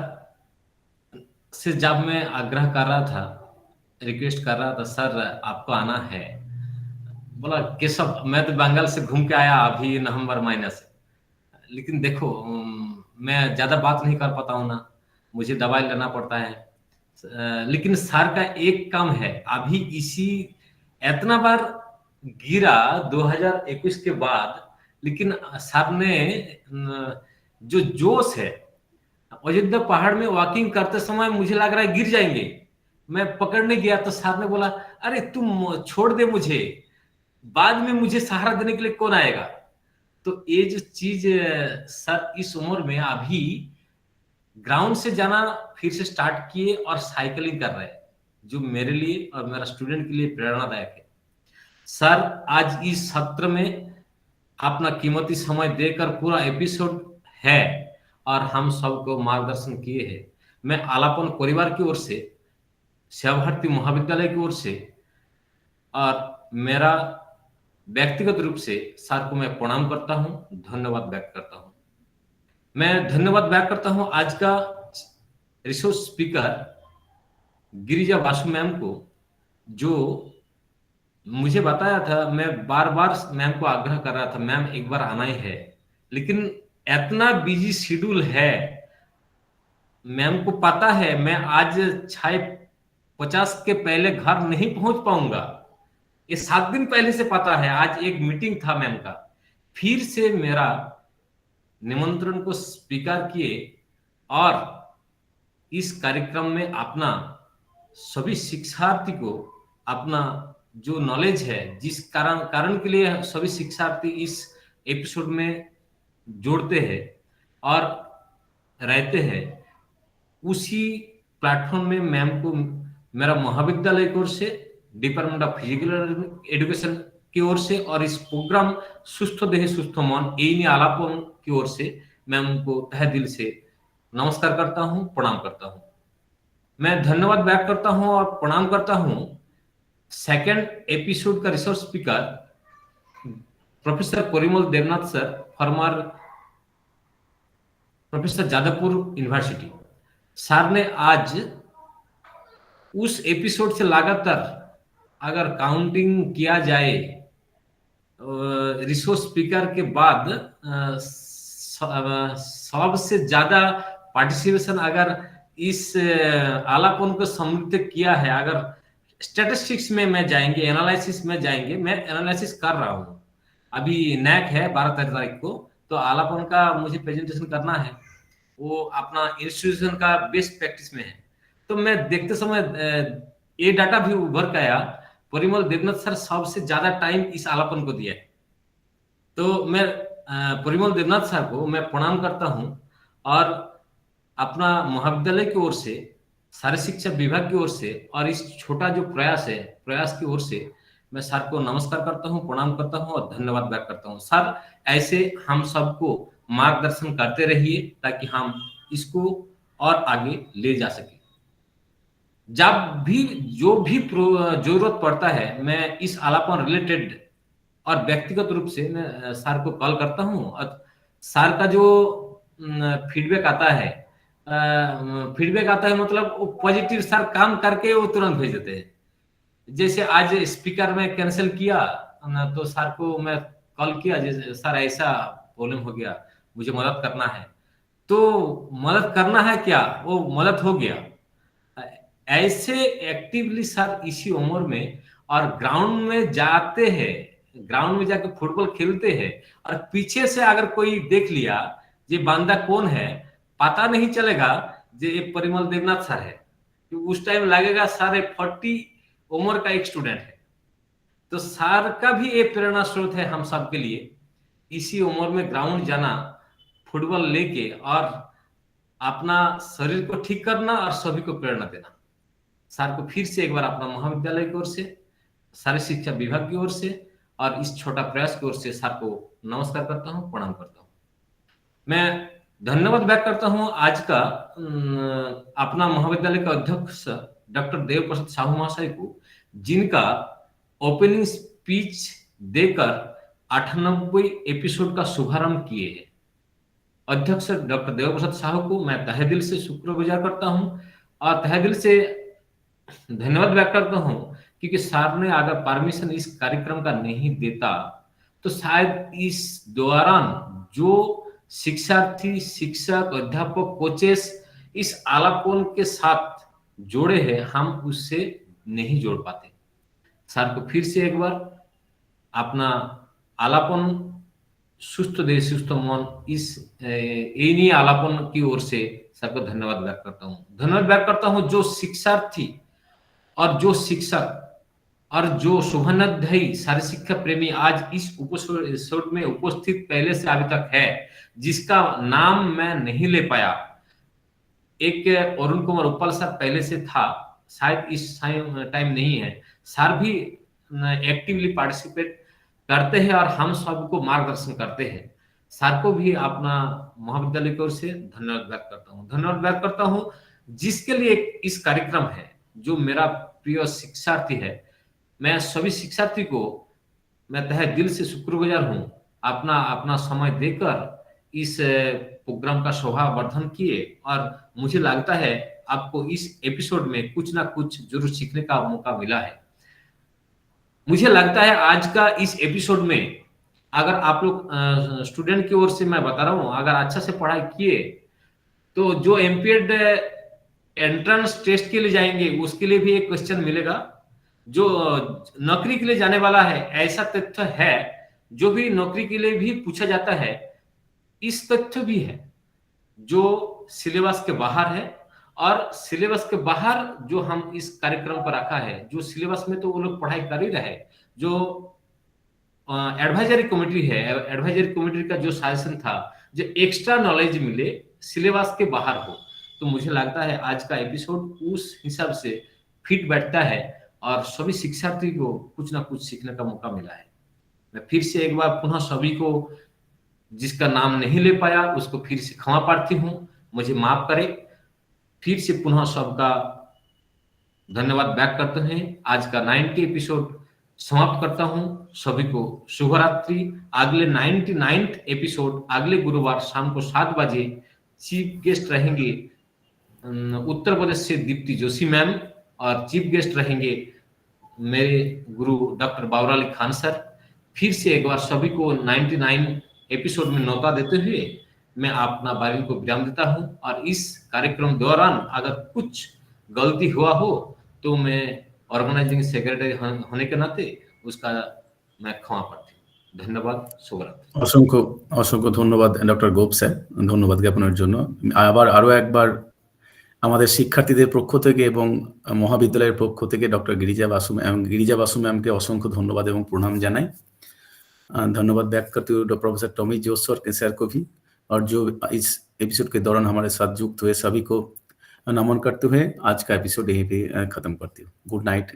से जब मैं आग्रह कर रहा था, रिक्वेस्ट कर रहा था, सर आपको आना है, बोला केशव मैं तो बंगाल से घूम के आया अभी नवंबर महीने से, लेकिन देखो मैं ज्यादा बात नहीं कर पाता हूँ ना, मुझे दवाई लेना पड़ता है, लेकिन सर का एक काम है, अभी इसी इतना बार गिरा 2021 के बाद, लेकिन सर ने जो जोश है, अयोध्या पहाड़ में वॉकिंग करते समय मुझे लग रहा है गिर जाएंगे, मैं पकड़ने गया तो सर ने बोला अरे तुम छोड़ दे मुझे, बाद में मुझे सहारा देने के लिए कौन आएगा। तो ये जो चीज सर इस उम्र में अभी ग्राउंड से जाना फिर से स्टार्ट किए और साइकिलिंग कर रहे हैं, जो मेरे लिए और मेरा स्टूडेंट के लिए प्रेरणादायक है। सर आज इस सत्र में अपना कीमती समय देकर पूरा एपिसोड है और हम सबको मार्गदर्शन किए हैं। मैं आलापन परिवार की ओर से, सेवा भारती महाविद्यालय की ओर से और मेरा व्यक्तिगत रूप से सर को मैं प्रणाम करता हूं, धन्यवाद व्यक्त करता हूं। मैं धन्यवाद व्यक्त करता हूं आज का resource speaker Girija Basu ma'am को, जो मुझे बताया था, मैं बार बार मैम को आग्रह कर रहा था मैम एक बार आना ही है, लेकिन इतना बिजी शेड्यूल है, मैम को पता है मैं आज 6:50 के पहले घर नहीं पहुंच पाऊंगा, ये 7 दिन पहले से पता है। आज एक मीटिंग था मैम का, फिर से मेरा निमंत्रण को स्वीकार किए और इस कार्यक्रम में अपना सभी शिक्षार्थी को अपना जो नॉलेज है, जिस कारण के लिए सभी शिक्षार्थी इस एपिसोड में जोड़ते हैं और रहते हैं, उसी प्लेटफॉर्म में मैम को मेरा महाविद्यालय की ओर से, डिपार्टमेंट ऑफ फिजिकल एजुकेशन की ओर से और इस प्रोग्राम सुस्थ देह सुस्थ मन एनी आलापन की ओर से मैम को तहे दिल से नमस्कार करता हूं, प्रणाम करता हूं। मैं धन्यवाद व्यक्त करता हूं और प्रणाम करता हूं सेकंड एपिसोड का resource speaker professor Parimal Debnath sir, former professor Jadavpur university. Sir ने आज उस एपिसोड से लगातार अगर काउंटिंग किया जाए रिसोर्स स्पीकर के बाद सबसे ज्यादा पार्टिसिपेशन अगर इस आलापन को समृद्ध किया है, अगर स्टैटिस्टिक्स में मैं जाएंगे, एनालिसिस में जाएंगे, मैं एनालिसिस कर रहा हूँ, अभी नैक है 12 तारीख को, तो आलापन का मुझे प्रेजेंटेशन करना है, वो अपना इंस्टीट्यूशन का बेस्ट प्रैक्टिस में है। तो मैं देखते समय ये डाटा भी उभर के आया, परिमल देवनाथ सर सबसे ज्यादा टाइम इस आलापन को दिया है। तो मैं परिमल देवनाथ सर को मैं प्रणाम करता हूं और अपना महाविद्यालय की ओर से, शारीरिक शिक्षा विभाग की ओर से और इस छोटा जो प्रयास है, प्रयास की ओर से मैं सर को नमस्कार करता हूं, प्रणाम करता हूं और धन्यवाद व्यक्त करता हूं। सर ऐसे हम सबको मार्गदर्शन करते रहिए ताकि हम इसको और आगे ले जा सके। जब भी जो भी जरूरत पड़ता है, मैं इस आलापन रिलेटेड और व्यक्तिगत रूप से मैं सर को कॉल करता हूं और सर का जो फीडबैक आता है, फीडबैक आता है मतलब वो पॉजिटिव सर काम करके वो तुरंत भेज देते हैं। जैसे आज स्पीकर में कैंसिल किया तो सर को मैं कॉल किया, जैसे सर ऐसा प्रॉब्लम हो गया, मुझे मदद करना है। तो मदद करना है क्या, वो मदद हो गया। ऐसे एक्टिवली सर इसी उम्र में और ग्राउंड में जाते हैं, ग्राउंड में जाकर फुटबॉल खेलते हैं, और पीछे से अगर कोई देख लिया ये बंदा कौन है, पता नहीं चलेगा ये परिमल देवनाथ सर है। तो उस टाइम लगेगा सर 40 उम्र का एक स्टूडेंट है। तो सर का भी एक प्रेरणा स्रोत है हम सब के लिए, इसी उम्र में ग्राउंड जाना, फुटबॉल लेके और अपना शरीर को ठीक करना और सभी को प्रेरणा देना। सर को फिर से एक बार अपना महाविद्यालय की ओर से, शारीरिक शिक्षा विभाग की ओर से और इस छोटा प्रयास की ओर से सर को नमस्कार करता हूँ, प्रणाम करता हूँ। मैं धन्यवाद व्यक्त करता हूँ आज का अपना महाविद्यालय का अध्यक्ष डॉक्टर देव प्रसाद साहू महाशय को, जिनका ओपनिंग स्पीच देकर 98 एपिसोड का शुभारंभ किए हैं। अध्यक्ष डॉक्टर देव प्रसाद साहू को मैं तहे दिल से शुक्रगुजार करता हूं और तहे दिल से धन्यवाद व्यक्त करता हूं, क्योंकि सर ने अगर परमिशन इस कार्यक्रम का नहीं देता तो शायद इस दौरान जो शिक्षार्थी, शिक्षक, अध्यापक, कोचेस इस आलापन के साथ जोड़े हैं, हम उससे नहीं जोड़ पाते। सर को फिर से एक बार अपना आलापन सुस्त देह सुस्त मन इस इन्हीं आलापन की ओर से सर को धन्यवाद व्यक्त करता हूँ। धन्यवाद व्यक्त करता हूँ जो शिक्षार्थी और जो शिक्षक और जो शुभानुध्यायी शारीरिक शिक्षा प्रेमी आज इस एपिसोड में उपस्थित पहले से अभी तक है, जिसका नाम मैं नहीं ले पाया। एक अरुण कुमार उप्पल सर पहले से था, शायद इस टाइम नहीं है। सर भी एक्टिवली पार्टिसिपेट करते हैं और हम सबको मार्गदर्शन करते हैं। सर को भी अपना महाविद्यालय की ओर से धन्यवाद व्यक्त करता हूँ। धन्यवाद व्यक्त करता हूँ जिसके लिए इस कार्यक्रम है, जो मेरा प्रिय शिक्षार्थी है। मैं सभी शिक्षार्थी को मैं तहे दिल से शुक्रगुजार हूँ, अपना समय देकर इस प्रोग्राम का शोभावर्धन किए, और मुझे लगता है आपको इस एपिसोड में कुछ ना कुछ जरूर सीखने का मौका मिला है। मुझे लगता है आज का इस एपिसोड में अगर आप लोग स्टूडेंट की ओर से मैं बता रहा हूँ, अगर अच्छा से पढ़ाई किए तो जो एमपीएड एंट्रेंस टेस्ट के लिए जाएंगे उसके लिए भी एक क्वेश्चन मिलेगा। जो नौकरी के लिए जाने वाला है, ऐसा तथ्य है जो भी नौकरी के लिए भी पूछा जाता है, इस तथ्य भी है जो सिलेबस के बाहर है। और सिलेबस के बाहर जो हम इस कार्यक्रम पर रखा है, जो सिलेबस में तो वो लोग पढ़ाई कर ही रहे, जो एडवाइजरी कमेटी है, एडवाइजरी कमेटी का जो सजेशन था, जो एक्स्ट्रा नॉलेज मिले सिलेबस के बाहर हो, तो मुझे लगता है आज का एपिसोड उस हिसाब से फिट बैठता है और सभी शिक्षार्थी को कुछ ना कुछ सीखने का मौका मिला है। मैं फिर से एक बार पुनः सभी को, जिसका नाम नहीं ले पाया उसको फिर से क्षमा प्रार्थी हूँ, मुझे माफ करे। फिर से पुनः सबका धन्यवाद व्यक्त करते हैं। आज का 90 एपिसोड समाप्त करता हूं। सभी को शुभ रात्रि। अगले 99th एपिसोड अगले गुरुवार शाम को 7 बजे चीफ गेस्ट रहेंगे उत्तर प्रदेश से दीप्ति जोशी मैम, और चीफ गेस्ट रहेंगे मेरे गुरु डॉक्टर बाबर अली खान सर। फिर से एक बार सभी को 99 एपिसोड में न्योता देते हुए मैं अपना वाणी को विराम देता हूं, और इस कार्यक्रम दौरान अगर कुछ गलती हुआ हो तो मैं ऑर्गेनाइजिंग सेक्रेटरी होने के नाते उसका मैं क्षमा प्रार्थी हूं। धन्यवाद, शुभरात्रि। অসংখ্য ধন্যবাদ ডক্টর গোপ স্যার, ধন্যবাদ জ্ঞাপনের জন্য। আরো একবার আমাদের শিক্ষার্থীদের পক্ষ থেকে এবং মহাবিদ্যালয়ের পক্ষ থেকে ডক্টর গিরিজা বাসু ম্যামকে অসংখ্য ধন্যবাদ এবং প্রণাম জানাই। धन्यवाद व्यक्त करते हुए प्रोफेसर टॉमी जोसर सर को भी, और जो इस एपिसोड के दौरान हमारे साथ युक्त हुए सभी को नमन करते हुए आज का एपिसोड यहीं पे खत्म करती हूँ।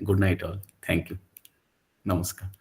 Good night all. Thank you, नमस्कार।